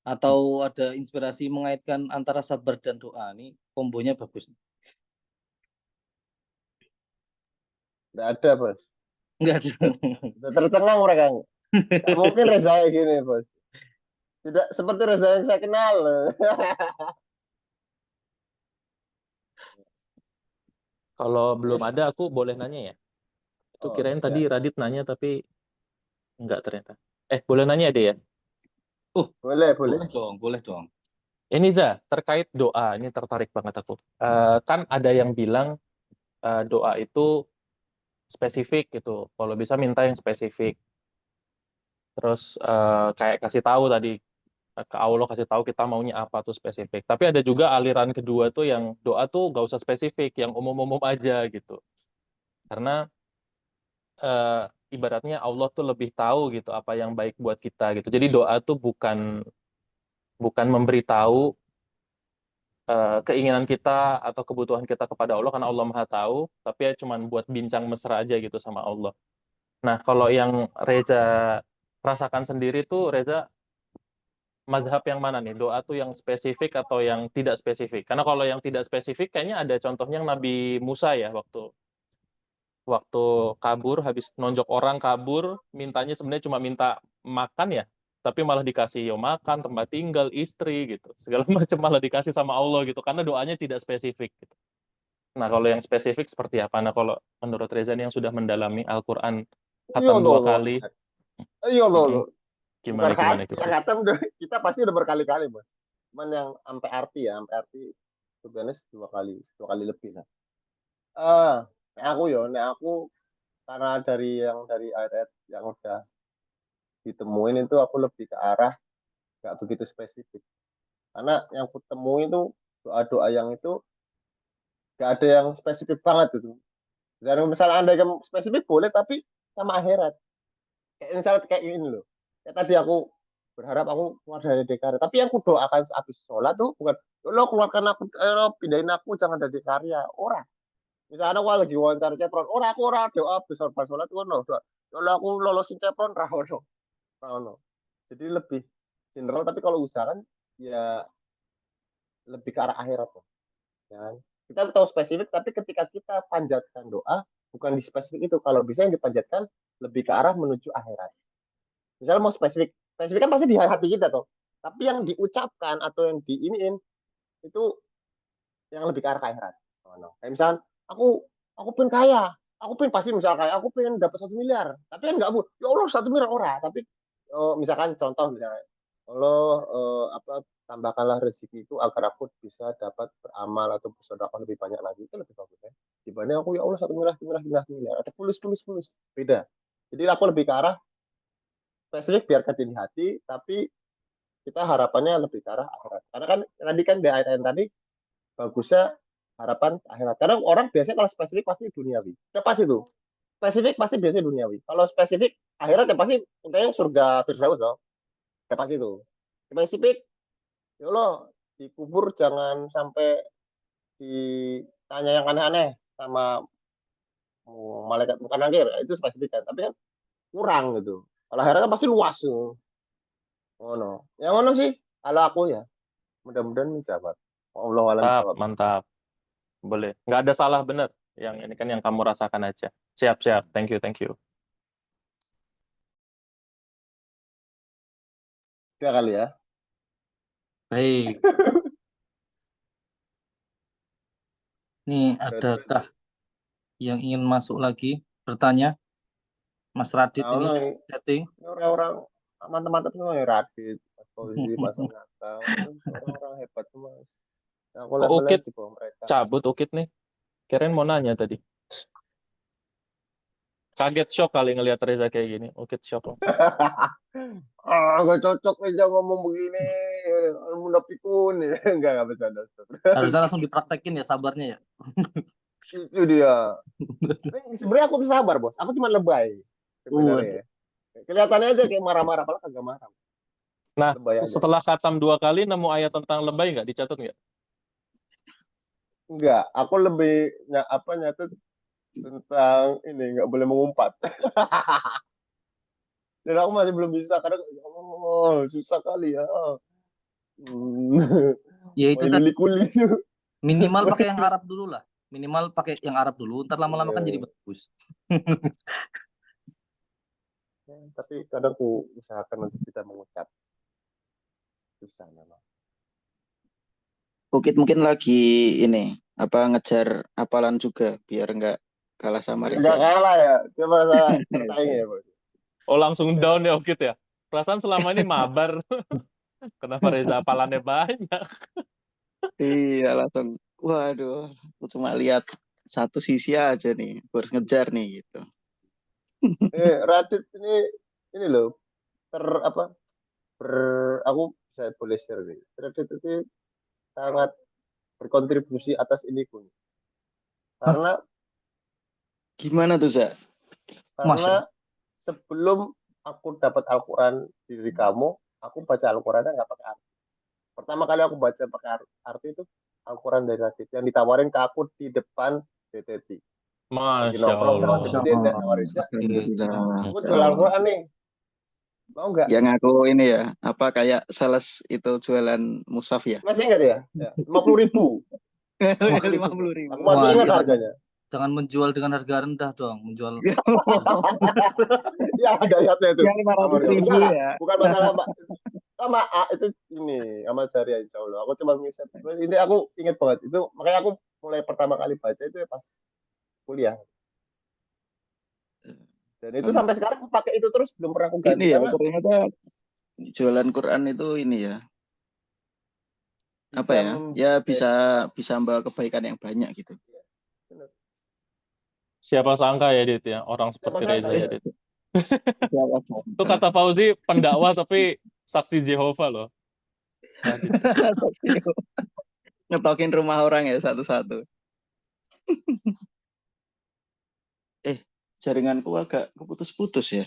atau ada inspirasi mengaitkan antara sabar dan doa. Ini kombonya bagus. Nggak ada, Bos. Enggak ada. Udah tercengang mereka. Nggak mungkin Reza kayak gini, Bos. Tidak seperti Reza yang saya kenal. Kalau belum ada, aku boleh nanya ya? Itu kirain tadi Radit nanya, tapi enggak ternyata. Boleh nanya deh ya? Boleh. Boleh dong. Ini Za, terkait doa, ini tertarik banget aku. Kan ada yang bilang doa itu spesifik gitu. Kalau bisa minta yang spesifik. Terus kayak kasih tahu tadi ke Allah, kasih tahu kita maunya apa tuh spesifik. Tapi ada juga aliran kedua tuh yang doa tuh gak usah spesifik, yang umum-umum aja gitu. Karena ibaratnya Allah tuh lebih tahu gitu apa yang baik buat kita gitu. Jadi doa tuh bukan memberitahu keinginan kita atau kebutuhan kita kepada Allah karena Allah Maha tahu, tapi ya cuman buat bincang mesra aja gitu sama Allah. Nah, kalau yang Reza rasakan sendiri tuh Reza mazhab yang mana nih? Doa tuh yang spesifik atau yang tidak spesifik? Karena kalau yang tidak spesifik kayaknya ada contohnya yang Nabi Musa ya waktu waktu kabur habis nonjok orang kabur, mintanya sebenarnya cuma minta makan ya. tapi malah dikasih yo makan, tempat tinggal, istri gitu. Segala macam malah dikasih sama Allah gitu, karena doanya tidak spesifik gitu. Nah, kalau yang spesifik seperti apa? Nah, kalau menurut Reza nih yang sudah mendalami Al-Qur'an Iya khatam 2 loh, kali, iya mm-mm. loh. Bukan Gimana gimana yang gimana? khatam kita pasti udah berkali-kali, Bos. Cuman yang sampai arti ya, sampai arti sebenarnya 2 kali lebih lah. Nek aku karena dari ayat-ayat yang udah ditemuin itu aku lebih ke arah nggak begitu spesifik. Karena yang aku temui itu doa-doa yang itu nggak ada yang spesifik banget gitu. Dan misalnya anda yang spesifik boleh, tapi sama akhirat. Kayak misalnya kayak ini loh. Kayak tadi aku berharap aku keluar dari DKR. Tapi yang aku doakan habis sholat tuh bukan, lo keluarkan aku, lo pindahin aku jangan dari karya. Orang. Misalnya aku lagi wawancara Cepron, aku doa habis sholat tuh no. Kalau aku lolosin Cepron, rahono. Rahono. Jadi lebih general, tapi kalau usahakan ya lebih ke arah akhirat tuh. Ya. Kita tahu spesifik, tapi ketika kita panjatkan doa, bukan di spesifik itu. Kalau bisa yang dipanjatkan lebih ke arah menuju akhirat. Misalnya mau spesifik, spesifik kan pasti di hati kita tuh. Tapi yang diucapkan atau yang diiniin itu yang lebih ke arah akhirat. Oh, no. Kayak misalnya aku pengen kaya, aku pengen pasti misalnya kayak aku pengen dapat 1 miliar. Tapi kan nggak bu, ya Allah 1 miliar orang. Tapi misalkan contoh misalnya, Allah apa tambahkanlah rezeki itu agar aku bisa dapat beramal atau bersedekah lebih banyak lagi, itu lebih bagus ya dibanding aku ya Allah 1 miliar 1 miliar atau fulus beda. Jadi aku lebih ke arah spesifik biarkan di hati, tapi kita harapannya lebih ke arah akhirat. Karena kan tadi kan di ayat-ayat tadi bagusnya harapan akhirat. Karena orang biasanya kalau spesifik pasti duniawi. Udah pasti tuh. Spesifik pasti biasanya duniawi. Kalau spesifik akhirat ya pasti untungnya surga Firdaus loh. Udah pasti tuh. Spesifik, ya Allah dikubur jangan sampai ditanya yang aneh-aneh sama malaikat bukan nakir. Itu spesifik kan. Tapi kan kurang gitu. Kalau akhirat kan pasti luas tuh. Oh no. Yang mana sih? Kalau aku ya, mudah-mudahan menjawab. Allah alam Mantap, jawab. mantap. Boleh. Nggak ada salah benar. Yang ini kan yang kamu rasakan aja. Siap, siap. Thank you, thank you. Tiga kali ya. Baik. Nih, adakah yang ingin masuk lagi bertanya? Mas Radit ini Nah, setting. orang-orang mantap-mantap semua ya Radit, Mas Fauzi, Mas Onata, orang-orang hebat semua. Nah, aku Kok levelnya Ukit di bawah mereka. cabut Ukit nih? Kirain mau nanya tadi. Kaget shock kali ngelihat Reza kayak gini. Ukit shock langsung. Gak cocok nih ngomong begini, mudah pikun. Enggak bercanda. Harusnya langsung dipraktekin ya sabarnya ya. Itu dia. Sebenarnya aku tuh sabar bos, aku cuma lebay sebenarnya. Kelihatannya aja kayak marah-marah, padahal kagak marah. Nah, Lebay aja. setelah khatam 2 kali nemu ayat tentang lebay nggak? Dicatat nggak? Enggak, aku lebih nyatet tentang ini nggak boleh mengumpat. Dan aku masih belum bisa karena susah kali ya. Ya itu tadi Kuli. minimal pakai yang Arab dulu lah. Minimal pakai yang Arab dulu, ntar lama-lama kan jadi bagus. Tapi kadang aku usahakan untuk kita mengucap. Susah memang. Ukit mungkin lagi ini ngejar hafalan juga biar nggak kalah sama Nggak Reza. kalah ya, dia merasa bersaing ya bos. Oh, langsung down ya Ukit ya? Perasaan selama ini mabar. Kenapa Reza hafalannya banyak? Iya langsung. Waduh, aku cuma lihat satu sisi aja nih, harus ngejar nih gitu. Radit ini loh aku bisa boleh share nih. Radit itu sangat berkontribusi atas ini pun. Karena Gimana tuh, Za? karena sebelum aku dapat Al-Quran dari kamu, aku baca Al-Qurannya nggak pakai arti. Pertama kali aku baca pakai arti itu Al-Quran dari Radit yang ditawarin ke aku di depan DTT. Lagi Masya nongkrong sama Allah. DTT, dia nawarin, Alhamdulillah. aku jual Al-Quran nih. Mau nggak? Yang aku ini ya, kayak sales itu jualan mushaf ya? Masih ingat ya? 50.000. 50.000. Aku masih ingat harganya. Jangan menjual dengan harga rendah dong, menjual. Ya ada ayatnya itu. Yang 500.000 Enggak lah, ya. bukan masalah Pak. Sama itu ini amal jariah insya Allah. Aku coba ngeset. Ini aku inget banget itu, makanya aku mulai pertama kali baca itu ya pas kuliah. Dan itu sampai sekarang aku pakai itu terus, belum pernah aku ganti Ini ya karena ternyata jualan Quran itu ini ya apa bisa ya? Ya bisa membawa kebaikan yang banyak gitu. benar. Siapa sangka ya, Dit, ya, orang Siapa seperti sangka Reza ya, ya? Dit. Itu kata Fauzi pendakwa tapi saksi Jehovah loh. Radit. Ngetokin rumah orang ya satu-satu. Jaringanku agak keputus-putus ya.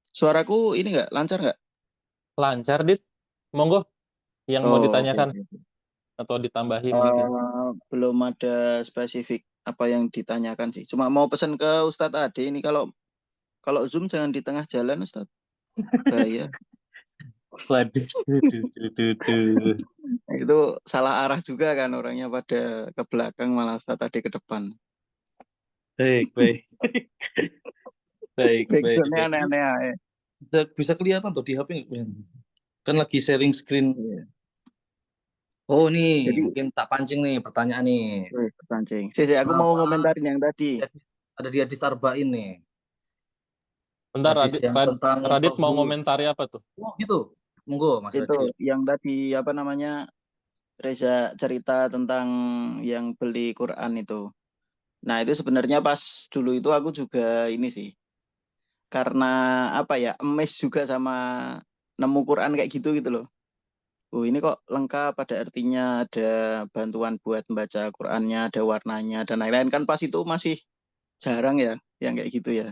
Suaraku ini nggak lancar nggak? Lancar, Dit. Monggo, yang mau Oh, oke, ditanyakan oke. atau ditambahi mungkin. Belum ada spesifik apa yang ditanyakan sih. Cuma mau pesan ke Ustadz Ade ini kalau Zoom jangan di tengah jalan Ustadz. Bahaya. Waduh. Itu salah arah juga kan orangnya pada ke belakang malah Ustadz Ade ke depan. Baik. Backgroundnya aneh-aneh aja. Bisa kelihatan tuh di HP nggak kelihatan? Kan lagi sharing screen. Iya. Oh nih, Jadi mungkin tak pancing nih pertanyaan nih. terpancing. Aku mau Kenapa ngomentarin yang tadi. ada di hadis Arba'in nih? Bentar, Hadis Radit, yang tentang Radit mau tauhid. komentari apa tuh? Oh gitu. Monggo Mas Itu Radit. yang tadi apa namanya Reza cerita tentang yang beli Quran itu. Nah itu sebenarnya pas dulu itu aku juga ini sih. Karena apa ya amazed juga sama nemu Quran kayak gitu loh. Ini kok lengkap, pada artinya ada bantuan buat membaca Qurannya, ada warnanya dan lain-lain kan pas itu masih jarang ya yang kayak gitu ya.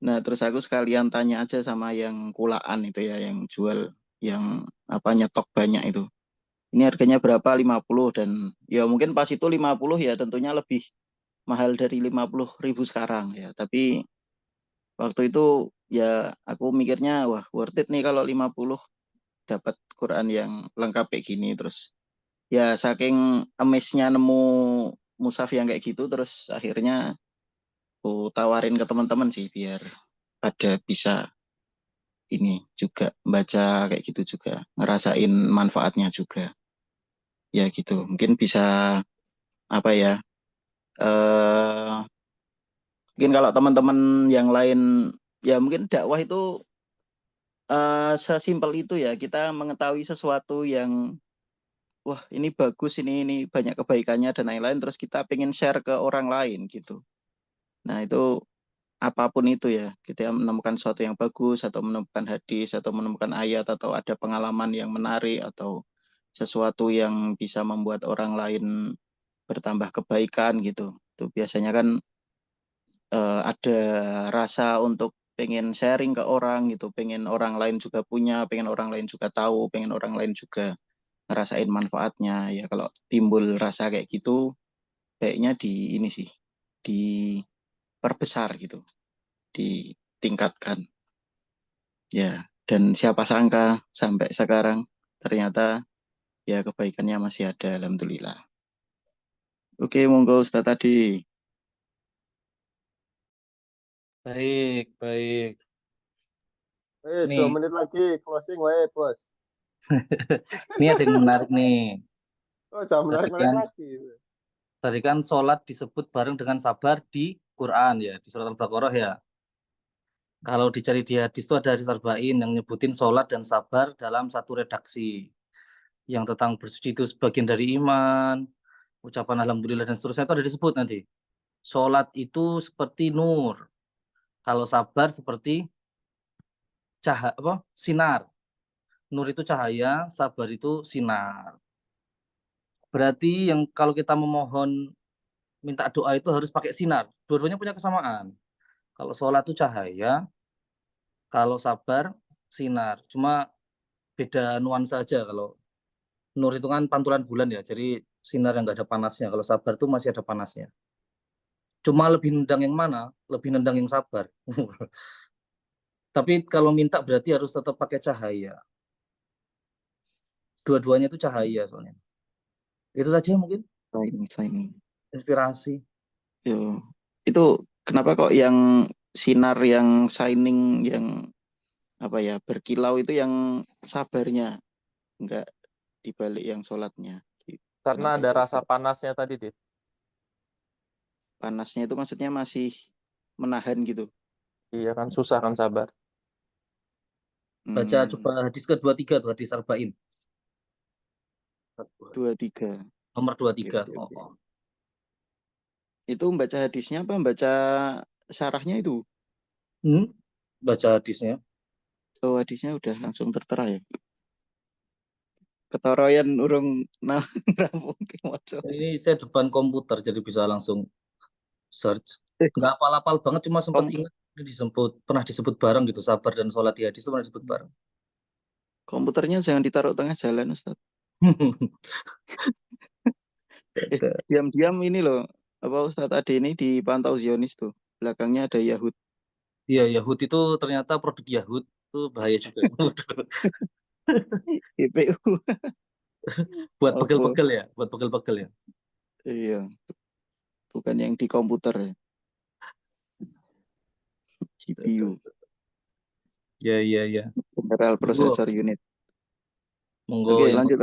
Nah terus aku sekalian tanya aja sama yang kulaan itu ya, yang jual yang apa nyetok banyak itu. Ini harganya berapa? 50 dan ya mungkin pas itu 50 ya tentunya lebih mahal dari 50.000 sekarang ya. Tapi waktu itu ya aku mikirnya wah worth it nih kalau 50 dapat Quran yang lengkap kayak gini. Terus ya saking amazed-nya nemu mushaf yang kayak gitu terus akhirnya aku tawarin ke teman-teman sih biar pada bisa ini juga baca kayak gitu juga ngerasain manfaatnya juga ya gitu mungkin bisa apa ya mungkin kalau teman-teman yang lain ya mungkin dakwah itu sesimpel itu ya kita mengetahui sesuatu yang wah ini bagus ini banyak kebaikannya dan lain-lain terus kita pengen share ke orang lain gitu. Nah itu apapun itu ya kita menemukan sesuatu yang bagus atau menemukan hadis atau menemukan ayat atau ada pengalaman yang menarik atau sesuatu yang bisa membuat orang lain bertambah kebaikan gitu. Itu biasanya kan ada rasa untuk pengen sharing ke orang gitu, pengen orang lain juga punya, pengen orang lain juga tahu, pengen orang lain juga ngerasain manfaatnya. Ya kalau timbul rasa kayak gitu, baiknya di ini sih, diperbesar gitu, ditingkatkan. Ya, dan siapa sangka sampai sekarang ternyata ya kebaikannya masih ada, alhamdulillah. Oke, monggo Ustaz tadi. Baik. 2 Nih, menit lagi closing wae, Bos. ini ada yang menarik nih. Oh, jangan menarik-menarik lagi. Tadi kan sholat disebut bareng dengan sabar di Quran ya, di surat Al-Baqarah ya. Kalau dicari di hadis itu ada hadis Arba'in yang nyebutin sholat dan sabar dalam satu redaksi. Yang tentang bersuci itu sebagian dari iman, ucapan alhamdulillah dan seterusnya itu ada disebut nanti. Sholat itu seperti nur. Kalau sabar seperti sinar. Nur itu cahaya, sabar itu sinar. Berarti yang kalau kita memohon minta doa itu harus pakai sinar. Dua-duanya punya kesamaan. Kalau sholat itu cahaya, kalau sabar sinar. Cuma beda nuansa aja. Kalau nur itu kan pantulan bulan ya, jadi sinar yang nggak ada panasnya. Kalau sabar itu masih ada panasnya. Cuma lebih nendang yang mana? Lebih nendang yang sabar. Tapi kalau minta berarti harus tetap pakai cahaya. Dua-duanya itu cahaya soalnya. Itu saja mungkin Ini. inspirasi. Yo. Itu kenapa kok yang sinar yang shining yang apa ya berkilau itu yang sabarnya, enggak dibalik yang sholatnya. Karena Kenapa ada itu rasa Ustaz? panasnya tadi, Dit. Panasnya itu maksudnya masih menahan gitu. Iya kan, susah kan sabar. Baca Hmm, coba hadis ke-23 tuh, hadis Arba'in. 23. Nomor Oke, 23. oke, Oh, oke. oh. Itu membaca hadisnya apa membaca syarahnya itu? Baca hadisnya. Oh, hadisnya udah langsung tertera ya. Ketoroyan urung rampung ke moco. Ini saya depan komputer jadi bisa langsung search. Eh, Nggak hafal-hafal banget, cuma sempat kom- ingat ini pernah disebut bareng gitu. Sabar dan sholat di hadis itu pernah disebut bareng. komputernya jangan ditaruh tengah jalan, Ustaz. Diam-diam ini loh. Apa Ustadz Ade ini dipantau Zionis tuh. Belakangnya ada Yahud. Iya, Yahud itu ternyata produk Yahud itu bahaya juga. GPU. Buat Apa? pegel-pegel ya, buat pegel-pegel ya. Iya, bukan yang di komputer ya. GPU, Ya, iya, iya. General Monggo, Processor Unit. monggo Oke, yang lanjut.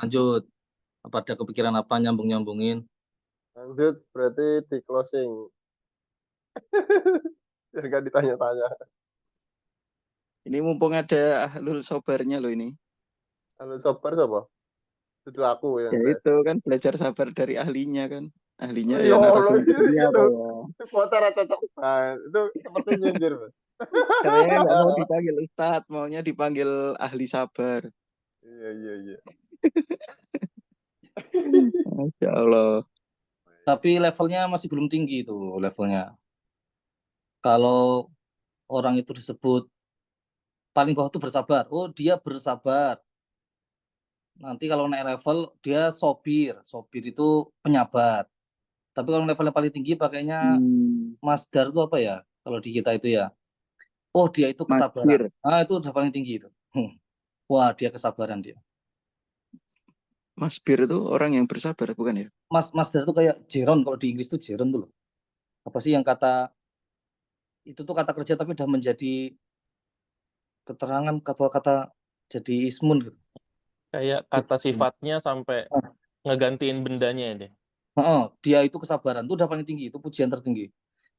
lanjut. Apa ada kepikiran apa nyambung-nyambungin? Lanjut, berarti di closing. Biar gak ditanya-tanya. Ini mumpung ada ahlul sobarnya loh ini. Kalau sabar siapa? Itu aku yang Ya tes. itu kan belajar sabar dari ahlinya kan. Ahlinya Oh, ya ya Allah, narasumbernya apa itu, ya. itu kuota cocok banget. Itu seperti nyindir, Mas. Katanya kan nggak mau dipanggil Ustadz, maunya dipanggil ahli sabar. Iya. Masya Allah. Tapi levelnya masih belum tinggi itu levelnya. Kalau orang itu disebut paling bawah itu bersabar. Oh, dia bersabar. Nanti kalau naik level dia sopir. Sopir itu penyabar. Tapi kalau levelnya paling tinggi pakainya Hmm, masdar itu apa ya? Kalau di kita itu ya. Oh, dia itu kesabaran. Masjir. Ah, itu udah paling tinggi itu. Wah, dia kesabaran dia. Masbir itu orang yang bersabar, bukan ya? Masdar itu kayak jeron, kalau di Inggris tuh jeron tuh loh. Apa sih yang kata itu tuh kata kerja tapi udah menjadi keterangan kata-kata jadi ismun gitu. Kayak kata sifatnya sampai Nah, ngegantiin bendanya ini. dia itu kesabaran itu udah paling tinggi, itu pujian tertinggi.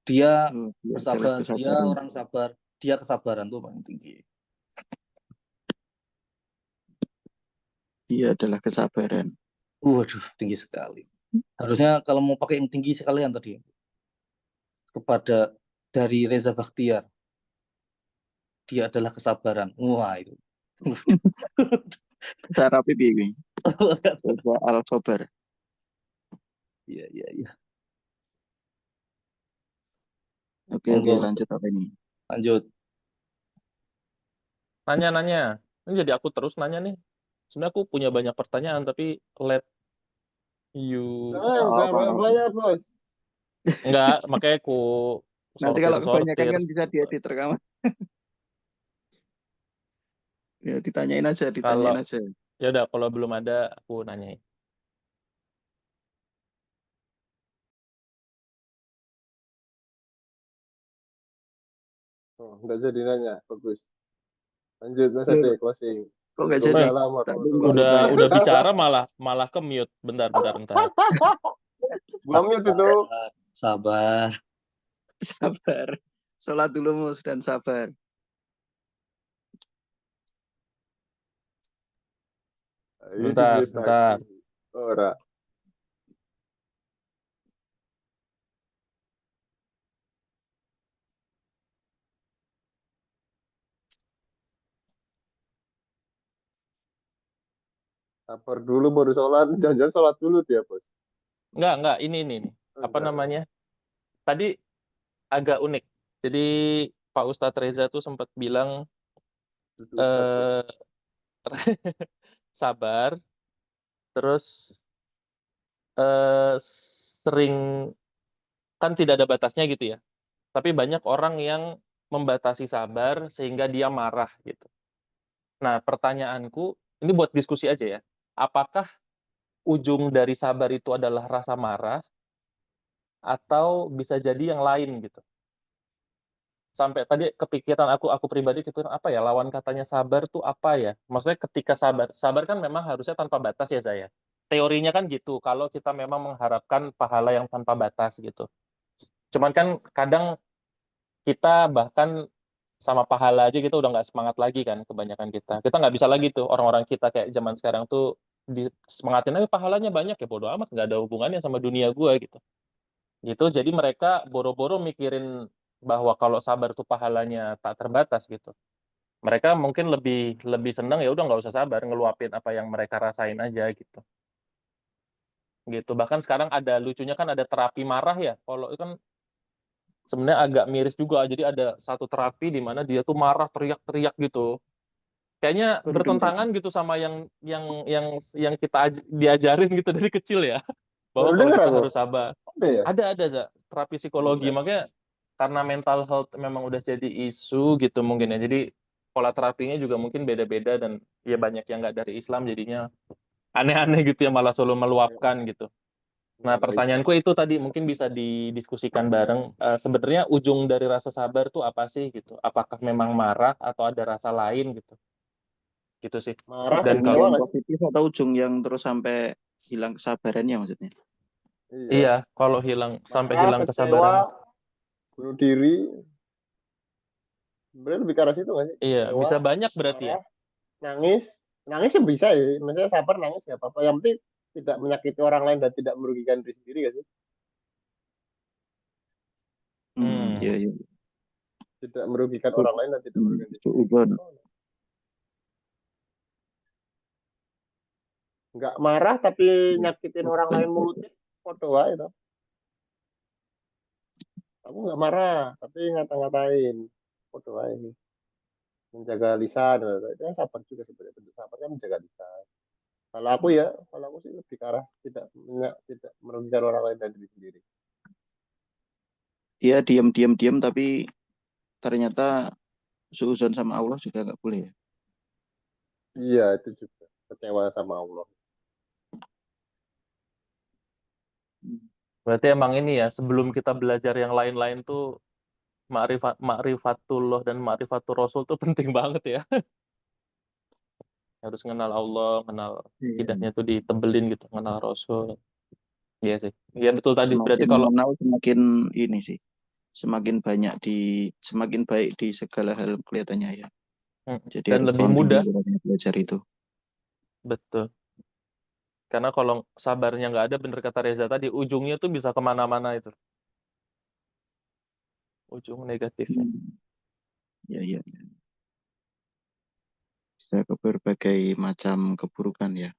Dia Oh, dia adalah bersabar, dia kesabaran. orang sabar, dia kesabaran tuh paling tinggi. Dia adalah kesabaran. Waduh, tinggi sekali. Harusnya kalau mau pakai yang tinggi sekalian tadi kepada dari Reza Bakhtiar, dia adalah kesabaran. Wah itu. Cara pipi. Coba al-sobar. Iya, iya, iya. Oke, Monggo, lanjut apa ini? lanjut. Nanya-nanya. Ini jadi aku terus nanya nih. Sebenarnya aku punya banyak pertanyaan, tapi let you... Jangan Apa-apa. banyak, Bos. Enggak, makanya aku Nanti kalau kebanyakan sortir-sortir. kan bisa diedit rekaman. Ya, ditanyain aja. Kalau ya udah, kalau belum ada aku nanyain. Oh, nggak jadi nanya, bagus. Lanjut, Mas Loh, Ade, closing. kok nggak jadi? Waalaikumsalam Tak warahmatullahi tunggu wabarakatuh. Udah bicara malah ke mute. Bentar. Gua mute itu. Sabar. Sabar. Sholat dulu mus dan sabar. Ini mute Bentar. lagi. Ora. Sabar dulu baru sholat. Jangan-jangan sholat dulu dia, Bos. Enggak, ini nih. Apa Enggak. namanya? Tadi agak unik. Jadi Pak Ustadz Reza tuh sempat bilang Duduk, Ustaz, Bos. eh sabar, terus sering kan tidak ada batasnya gitu ya. Tapi banyak orang yang membatasi sabar sehingga dia marah gitu. Nah, pertanyaanku ini buat diskusi aja ya. Apakah ujung dari sabar itu adalah rasa marah atau bisa jadi yang lain gitu. Sampai tadi kepikiran aku pribadi kepikiran apa ya, lawan katanya sabar tuh apa ya? Maksudnya ketika sabar kan memang harusnya tanpa batas ya saya. Teorinya kan gitu, kalau kita memang mengharapkan pahala yang tanpa batas gitu. Cuman kan kadang kita bahkan sama pahala aja kita udah nggak semangat lagi kan, kebanyakan kita. Kita nggak bisa lagi tuh orang-orang kita kayak zaman sekarang tuh semangatin aja pahalanya banyak ya bodo amat, nggak ada hubungannya sama dunia gua gitu. Gitu, jadi mereka boro-boro mikirin bahwa kalau sabar tuh pahalanya tak terbatas gitu. Mereka mungkin lebih lebih senang ya udah nggak usah sabar, ngeluapin apa yang mereka rasain aja gitu. Gitu. Bahkan sekarang ada lucunya kan ada terapi marah ya. Kalau itu kan sebenarnya agak miris juga. Jadi ada satu terapi di mana dia tuh marah teriak-teriak gitu. Kayaknya Baru dengar. bertentangan gitu sama yang kita diajarin gitu dari kecil ya. Bahwa Baru kalau dengar kita aku. harus sabar. Ada ya? Ada Za, terapi psikologi. Gila. Makanya karena mental health memang udah jadi isu gitu mungkin ya. Jadi pola terapinya juga mungkin beda-beda dan ya banyak yang nggak dari Islam jadinya aneh-aneh gitu ya, malah selalu meluapkan gitu. Nah, Agama Islam. pertanyaanku itu tadi mungkin bisa didiskusikan bareng. Sebenarnya ujung dari rasa sabar tuh apa sih gitu? Apakah memang marah atau ada rasa lain gitu? Gitu sih. Marah, Dan Ujung kecewa yang nggak sih? positif atau ujung yang terus sampai hilang kesabarannya maksudnya? Iya. iya, kalau sampai Marah, hilang kecewa, kesabaran, bunuh diri. Sebenarnya lebih ke arah situ nggak sih? iya Kecewa, bisa banyak berarti ya. marah, nangis. Nangis ya bisa ya. Maksudnya sabar nangis ya apa-apa. Yang penting tidak menyakiti orang lain dan tidak merugikan diri sendiri nggak sih? Hmm. Iya, iya. Tidak merugikan orang lain dan tidak merugikan diri sendiri. Suudzon. Nggak marah tapi nyakitin orang lain mulutnya. Foto wae toh. Aku nggak marah tapi ngata-ngatain. Foto wae. Menjaga lisan. Itu kan sabar juga sebenarnya. Bentuk sabar kan menjaga lisan. Kalau aku sih lebih ke arah tidak merugikan orang lain dan diri sendiri. Dia diam tapi ternyata suudzon sama Allah juga nggak boleh ya. Iya, itu juga kecewa sama Allah. Berarti emang ini ya, sebelum kita belajar yang lain-lain tuh ma'rifatullah dan ma'rifatul Rasul tuh penting banget ya. Harus kenal Allah, kenal hidayahnya tuh ditebelin gitu, kenal Rasul. Iya sih. Iya betul tadi. Berarti Semakin kalau mengenal semakin ini sih, semakin baik di segala hal kelihatannya ya. Jadi dan harus lebih continue mudah, katanya belajar itu. betul. Karena kalau sabarnya nggak ada, bener kata Reza tadi, ujungnya tuh bisa kemana-mana itu. Ujung negatifnya. Ya, ya. Bisa ke berbagai macam keburukan ya.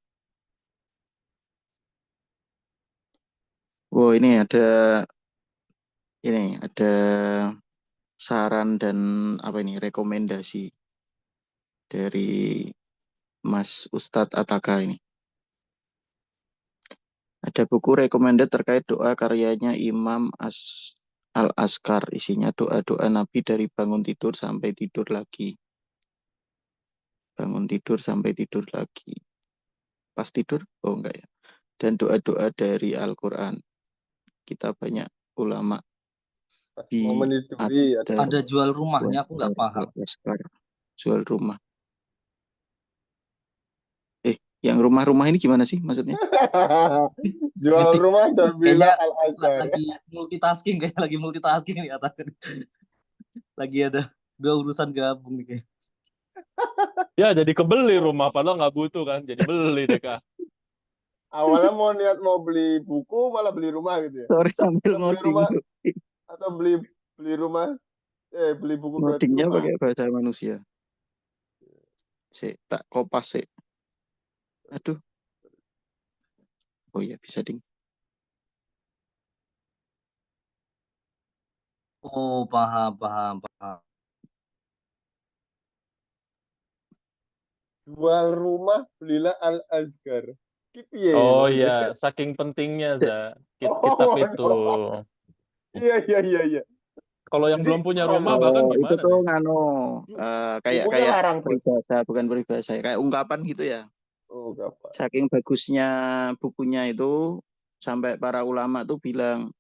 Wow, ada saran dan apa ini rekomendasi dari Mas Ustadz Ataka ini. Ada buku recommended terkait doa karyanya Imam Al-Askar. Isinya doa-doa Nabi dari bangun tidur sampai tidur lagi. Bangun tidur sampai tidur lagi. Pas tidur? Oh enggak ya. Dan doa-doa dari Al-Quran. Kita banyak ulama Pas di mau meniduri ada Ada jual rumahnya, aku nggak paham. Al-Askar. Jual rumah. Yang rumah-rumah ini gimana sih maksudnya? jual rumah dan Kayaknya bilang Al-Azhar. kayaknya lagi multitasking nih katakan. Lagi ada dua urusan gabung nih. Ya jadi kebeli rumah, padahal nggak butuh kan. Jadi beli deh Kak. Awalnya mau niat mau beli buku malah beli rumah gitu ya. Sorry sambil Atau beli ngoding. rumah atau beli rumah beli buku gratis Ngodingnya rumah. pakai bahasa manusia. Tak kopas sih. Aduh. Oh iya bisa ding. Oh, paham. Jual rumah belilah Al-Azhar. Kipiye Oh maksudnya. iya, saking pentingnya Za, kitab Oh, itu. iya. Kalau yang Jadi belum punya anu, rumah bahkan Itu gimana tuh nih? kayak bukunya larang bos. peribahasa, bukan peribahasa, kayak ungkapan gitu ya. Oh, apa? Saking bagusnya bukunya itu sampai para ulama tuh bilang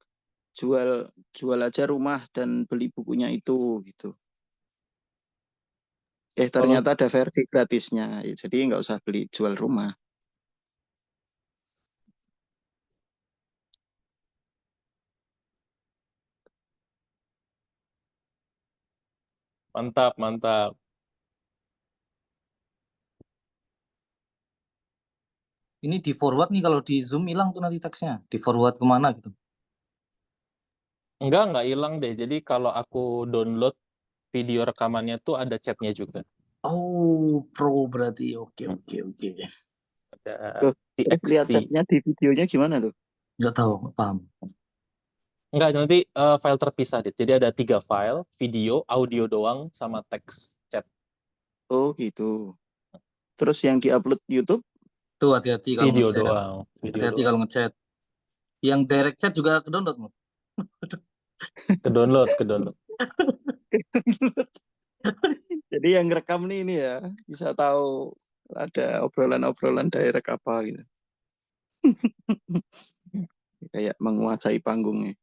jual aja rumah dan beli bukunya itu gitu. Kalau Ternyata ada versi gratisnya, jadi nggak usah beli jual rumah. mantap, mantap. Ini di forward nih, kalau di Zoom hilang tuh nanti teksnya. Di forward kemana gitu. Nggak hilang deh. Jadi kalau aku download video rekamannya tuh ada chatnya juga. Oh, pro berarti. Oke. Ada Loh, terus lihat TXT. chatnya di videonya gimana tuh? Nggak tahu, nggak paham. Enggak, nanti file terpisah deh. Jadi ada 3 file, video, audio doang, sama teks chat. Oh gitu. Terus yang diupload YouTube? Tuh hati-hati kalau Video ngechat. doang. Video Hati-hati doang. kalau ngechat. Yang direct chat juga ke download, Mas. Ke download. Jadi yang rekam nih ini ya bisa tahu ada obrolan-obrolan direct apa gitu. Kayak menguasai panggungnya.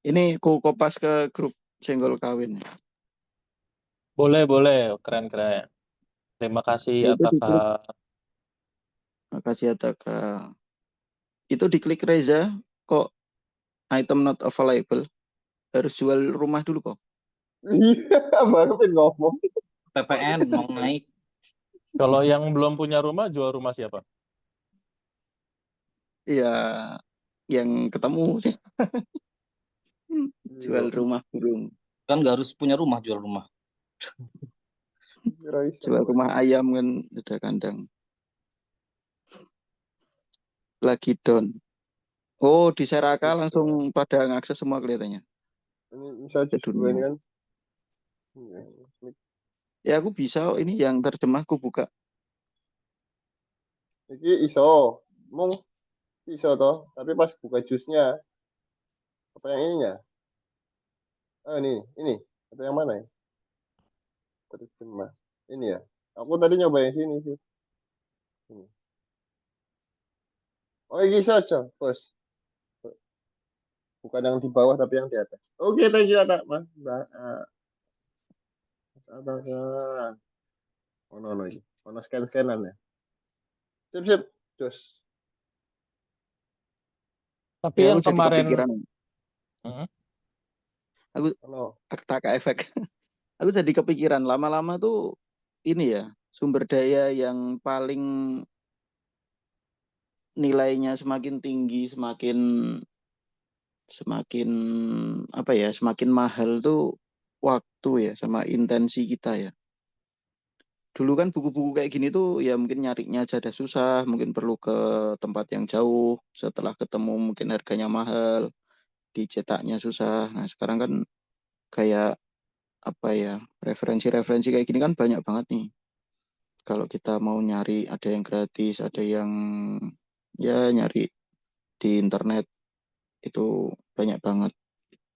Ini ku kopas ke grup Senggol Kawin. Boleh. Keren. Terima kasih, Itu diklik. Ataka. Makasih Ataka. Itu diklik Reza, kok item not available. Harus jual rumah dulu kok. Iya, baru pengen ngomong. PPN mau naik. Kalau yang belum punya rumah, jual rumah siapa? Iya, yang ketemu sih. Jual Iya, rumah burung. Kan nggak harus punya rumah, jual rumah. kira iso. Jual rumah ayam kan udah kandang. Lagi down. Oh, di Seraka langsung pada ngakses semua kelihatannya. Ini bisa Ke justru ini dunia. kan. Iya, Ya aku bisa, ini yang terjemah aku buka. Iki iso, mung iso toh, tapi pas buka jusnya apa yang ininya? Ah ini atau yang mana ya? Terjemah. Ini ya. Aku tadi nyoba yang sini sih. Ini. Oh, ini iso aja, bos. Bukan yang di bawah tapi yang di atas. Oke, thank you Atak, Mas. Atak. Oh, no, ini. Oh, no, scan-scanan ya. Sip. Jos. Tapi Ya yang aku jadi kemarin, kepikiran. Hmm? Aku No. tak efek. Aku jadi kepikiran lama-lama tuh ini ya, sumber daya yang paling nilainya semakin tinggi, semakin apa ya, semakin mahal tuh waktu ya sama intensi kita ya. Dulu kan buku-buku kayak gini tuh ya mungkin nyarinya aja ada susah, mungkin perlu ke tempat yang jauh, setelah ketemu mungkin harganya mahal, dicetaknya susah. Nah, sekarang kan kayak apa ya, referensi-referensi kayak gini kan banyak banget nih. Kalau kita mau nyari ada yang gratis, ada yang ya nyari di internet itu banyak banget.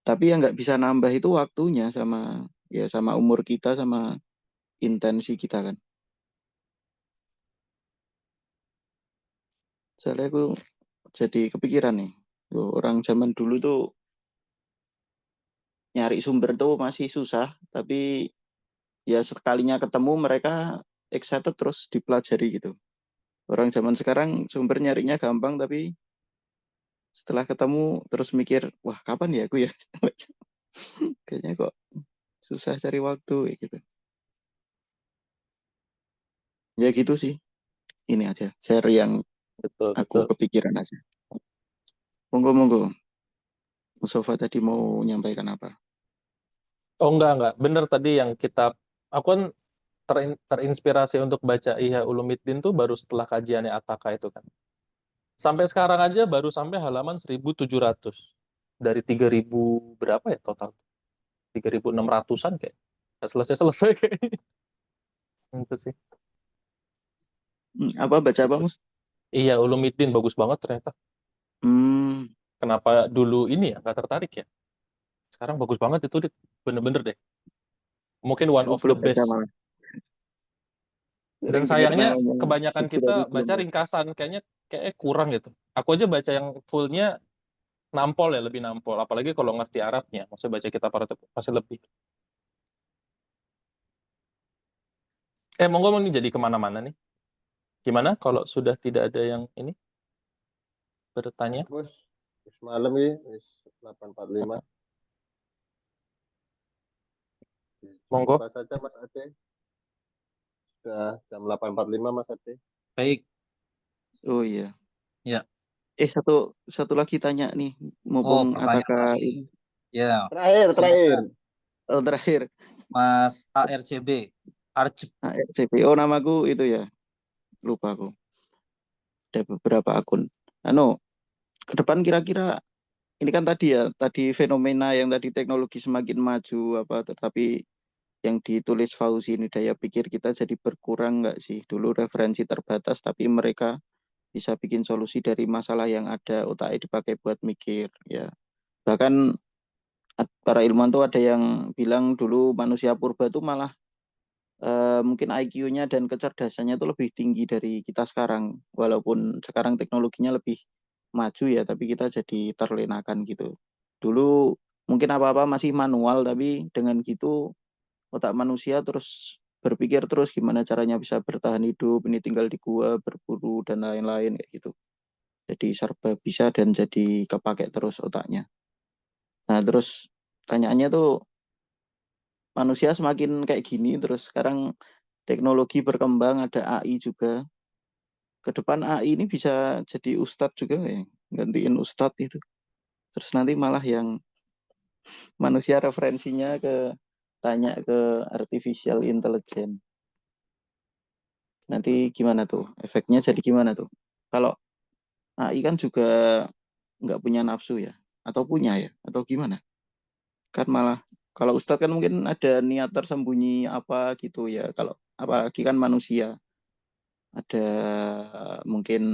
Tapi yang nggak bisa nambah itu waktunya sama ya sama umur kita sama intensi kita kan. Soalnya aku jadi kepikiran nih, orang zaman dulu tuh nyari sumber tuh masih susah, tapi ya sekalinya ketemu mereka excited terus dipelajari gitu. Orang zaman sekarang sumber nyarinya gampang, tapi setelah ketemu terus mikir, wah kapan ya aku ya? Kayaknya kok susah cari waktu kayak gitu. Ya gitu sih. Ini aja share yang betul. aku kepikiran aja. Monggo. Mustafa tadi mau nyampaikan apa? Oh, enggak. Bener tadi yang aku kan terinspirasi untuk baca Ihya Ulumuddin tuh baru setelah kajiannya Ataka itu kan. Sampai sekarang aja baru sampai halaman 1.700. Dari 3.000 berapa ya total? 3.600-an kayak. Nggak selesai-selesai kayaknya. Itu sih. Apa baca apa, Mus? Ihya Ulumuddin bagus banget ternyata. Hmm, Kenapa dulu ini ya nggak tertarik ya? Sekarang bagus banget itu, Dit. Bener-bener deh. Mungkin one aku of the belum baca best. malah. Dan Sering dengar sayangnya namanya, kebanyakan kita tapi belum baca baca. ringkasan, kayaknya kurang gitu. Aku aja baca yang fullnya nampol ya, lebih nampol. Apalagi kalau ngerti Arabnya, maksudnya baca kitab Arab itu pasti lebih. Monggo ini jadi kemana-mana nih. Gimana kalau sudah tidak ada yang ini bertanya? Bos, wis malam ya, wis 8.45. Monggo. Coba saja Mas Ade. Sudah jam 8.45 Mas Ade. Baik. Oh iya. Ya. Satu lagi tanya nih, mumpung pertanyaan Ataka tadi. ini. Ya, Terakhir. Oh, terakhir. Mas ARCB. RCP. Oh, namaku itu ya. Lupa aku. Ada beberapa akun. Ke depan kira-kira ini kan tadi fenomena yang tadi teknologi semakin maju tetapi yang ditulis Fauzi ini daya pikir kita jadi berkurang nggak sih? Dulu referensi terbatas tapi mereka bisa bikin solusi dari masalah yang ada, otaknya dipakai buat mikir ya. Bahkan para ilmuwan tuh ada yang bilang dulu manusia purba tuh malah mungkin IQ-nya dan kecerdasannya itu lebih tinggi dari kita sekarang. Walaupun sekarang teknologinya lebih maju ya, tapi kita jadi terlenakan gitu. Dulu mungkin apa-apa masih manual, tapi dengan gitu otak manusia terus berpikir terus gimana caranya bisa bertahan hidup, ini tinggal di gua, berburu, dan lain-lain kayak gitu. Jadi serba bisa dan jadi kepake terus otaknya. Nah terus tanyaannya tuh manusia semakin kayak gini, terus sekarang teknologi berkembang, ada AI juga. Ke depan AI ini bisa jadi ustadz juga ya, gantiin ustadz itu. Terus nanti malah yang manusia referensinya tanya ke artificial intelligence. Nanti gimana tuh? Efeknya jadi gimana tuh? Kalau AI kan juga nggak punya nafsu ya? Atau punya ya? Atau gimana? Kan malah kalau ustadz kan mungkin ada niat tersembunyi apa gitu ya. Kalau apalagi kan manusia ada mungkin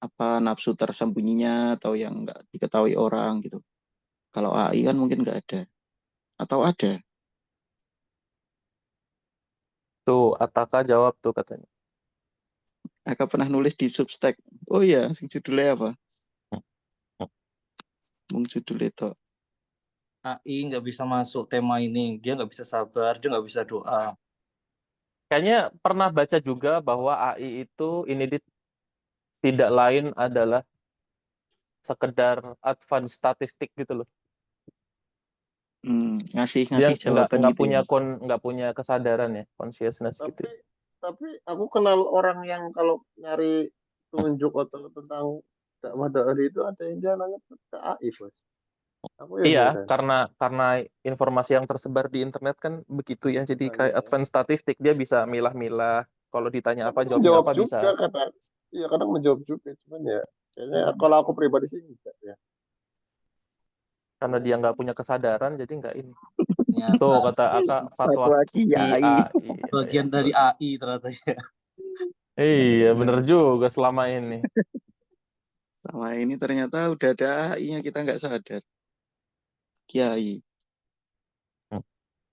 apa nafsu tersembunyinya atau yang nggak diketahui orang gitu. Kalau AI kan mungkin nggak ada atau ada. Tuh, Ataka jawab tuh katanya. Aku pernah nulis di Substack. Oh iya, sing judulnya apa? Mung judul itu. AI nggak bisa masuk tema ini. Dia nggak bisa sabar, dia nggak bisa doa. Kayaknya pernah baca juga bahwa AI itu tidak lain adalah sekedar advance statistik gitu loh. Ngasih Dia jawaban gitu ya. nggak punya kesadaran ya, consciousness gitu. Tapi aku kenal orang yang kalau nyari tunjuk atau tentang dakwah itu ada yang dia nanya ke AI bos. Aku ya Iya, heran. karena informasi yang tersebar di internet kan begitu ya. Jadi Nah, kayak iya. advance statistik dia bisa milah-milah. Kalau ditanya apa Kadang jawabnya menjawab apa juga bisa. kadang. Iya kadang menjawab juga cuman ya kayaknya kalau aku pribadi sih enggak ya. Karena dia nggak punya kesadaran, jadi nggak ini. Ternyata Tuh kata Aka fatwa Fatwa Kiai. AI. bagian Ya, dari AI ternyata ya. iya, bener juga selama ini. Sama ini ternyata udah ada AI-nya kita nggak sadar. Kiai. Hmm.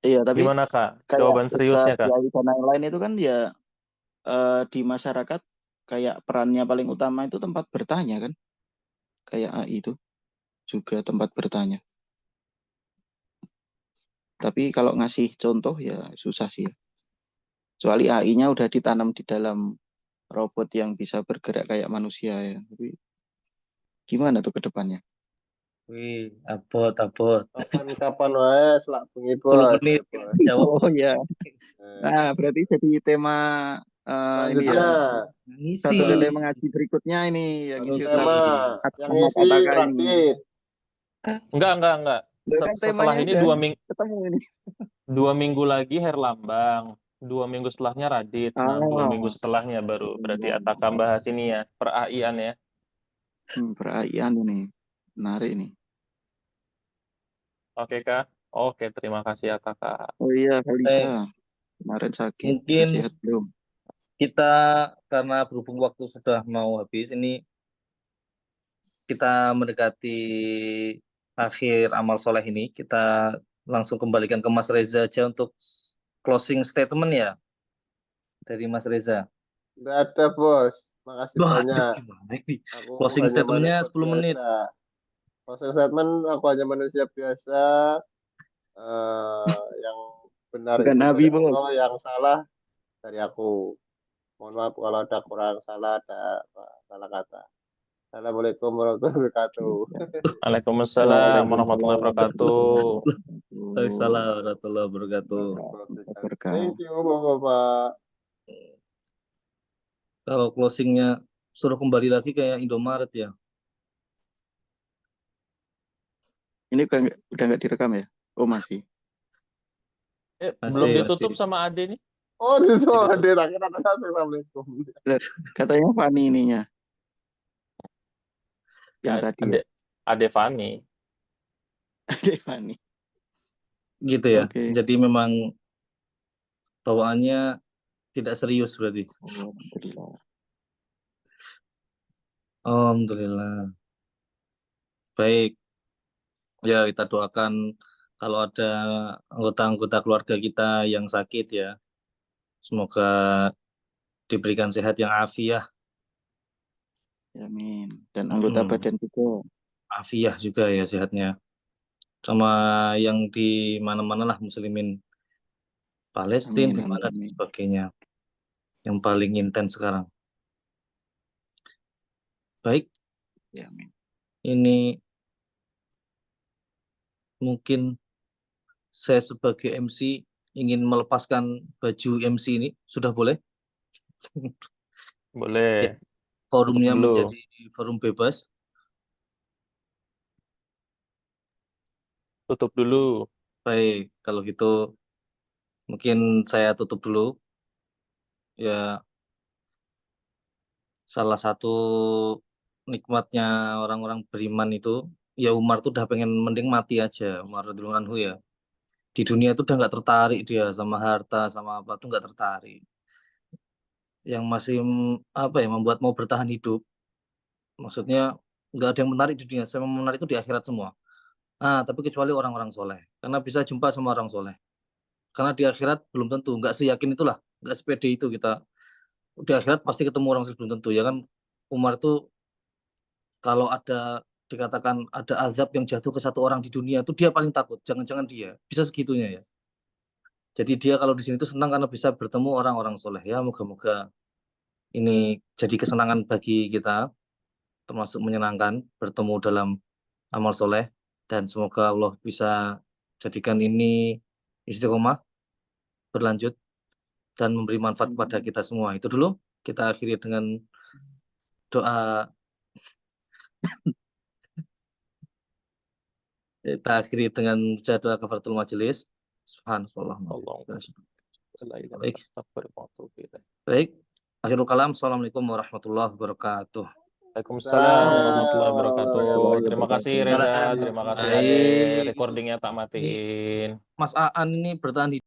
Iya, tapi Gimana Kak? kayak Jawaban seriusnya Ustadz Kak? Kiai dan lain-lain itu kan ya di masyarakat kayak perannya paling utama itu tempat bertanya kan. Kayak AI itu juga tempat bertanya. Tapi kalau ngasih contoh ya susah sih ya. Kecuali AI-nya udah ditanam di dalam robot yang bisa bergerak kayak manusia ya. Tapi gimana tuh ke depannya? Wih, abot. Kapan-kapan wae selak bengi 10 bos. menit Ya, bos. jawab. Oh ya. Eh, Nah, berarti jadi tema ini ya. Selanjutnya Ngisi. Satu lele mengaji berikutnya ini yang satu isi tema Ustadz yang Ahmad ngisi Ataka ini. Radit. Enggak. Loh, kan Setelah temanya ini udah 2 minggu, ketemu ini. 2 minggu lagi Herlambang. 2 minggu setelahnya Radit. Nah, 2 minggu Oh, setelahnya baru berarti Ataka bahas ini ya, per AI-an ya. perayaan ini. Menarik ini. Oke Kak? Oke, terima kasih Ataka. Oh iya, Kalisa. Eh, Kemarin sakit. Udah mungkin sehat belum? kita karena berhubung waktu sudah mau habis ini kita mendekati akhir amal soleh ini kita langsung kembalikan ke Mas Reza aja untuk closing statement ya dari Mas Reza. Nggak ada bos. Makasih Waduh, banyak. gimana ini? Aku Closing hanya statementnya manusia 10 menit. biasa. closing statement, aku hanya manusia biasa. Yang benar Bukan itu nabi, dari Bos. Allah, yang salah dari aku. Mohon maaf kalau ada kurang salah, ada salah kata. Assalamualaikum warahmatullahi wabarakatuh. Waalaikumsalam warahmatullahi wabarakatuh. Waalaikumsalam warahmatullahi wabarakatuh. Thank you, Bapak-Bapak. Kalau closingnya suruh kembali lagi kayak Indomaret ya. Ini udah nggak direkam ya? Oh, masih. Belum Masih, ditutup masih. sama Ade nih. Oh, itu Ditutup. ada rakyat atas. Assalamualaikum. Katanya Fani ininya. Yang tadi ya. Ade Fani. Ade Fani. Gitu ya. Oke. Jadi memang bawaannya tidak serius berarti. Alhamdulillah. Alhamdulillah. Baik. Ya, kita doakan kalau ada anggota-anggota keluarga kita yang sakit ya. Semoga diberikan sehat yang afiah. Amin. Dan anggota badan juga. Afiah juga ya sehatnya. Sama yang di mana-mana lah muslimin Palestina, Amin, di mana dan amin. sebagainya. Yang paling intens sekarang. Baik, Ya, amin. ini mungkin saya sebagai MC ingin melepaskan baju MC ini. Sudah boleh? Boleh. Ya, forumnya Tutup dulu. menjadi forum bebas. Tutup dulu. Baik, kalau gitu mungkin saya tutup dulu. Ya, salah satu nikmatnya orang-orang beriman itu, ya Umar tuh udah pengen mending mati aja, Umar radhiyallahu anhu ya. Di dunia itu udah nggak tertarik dia sama harta, sama apa tuh nggak tertarik. Yang masih apa ya membuat mau bertahan hidup, maksudnya nggak ada yang menarik di dunia. Saya menarik itu di akhirat semua. Tapi kecuali orang-orang soleh, karena bisa jumpa sama orang soleh. Karena di akhirat belum tentu, nggak seyakin itulah, nggak sepede itu kita. Di akhirat pasti ketemu orang soleh belum tentu, ya kan. Umar tuh kalau ada dikatakan ada azab yang jatuh ke satu orang di dunia itu dia paling takut. Jangan-jangan dia bisa segitunya ya. Jadi dia kalau di sini tuh senang karena bisa bertemu orang-orang soleh ya. Moga-moga ini jadi kesenangan bagi kita, termasuk menyenangkan bertemu dalam amal soleh, dan semoga Allah bisa jadikan ini istiqomah berlanjut dan memberi manfaat pada kita semua. Itu dulu kita akhiri dengan doa. Kita akhiri dengan doa kafaratul majelis. Subhanallah. Baik. Baik. Akhirul kalam. Assalamualaikum warahmatullahi wabarakatuh. Waalaikumsalam warahmatullahi wabarakatuh. Terima kasih Reza, terima kasih Ade. Recordingnya tak matiin. Mas Aan ini bertahan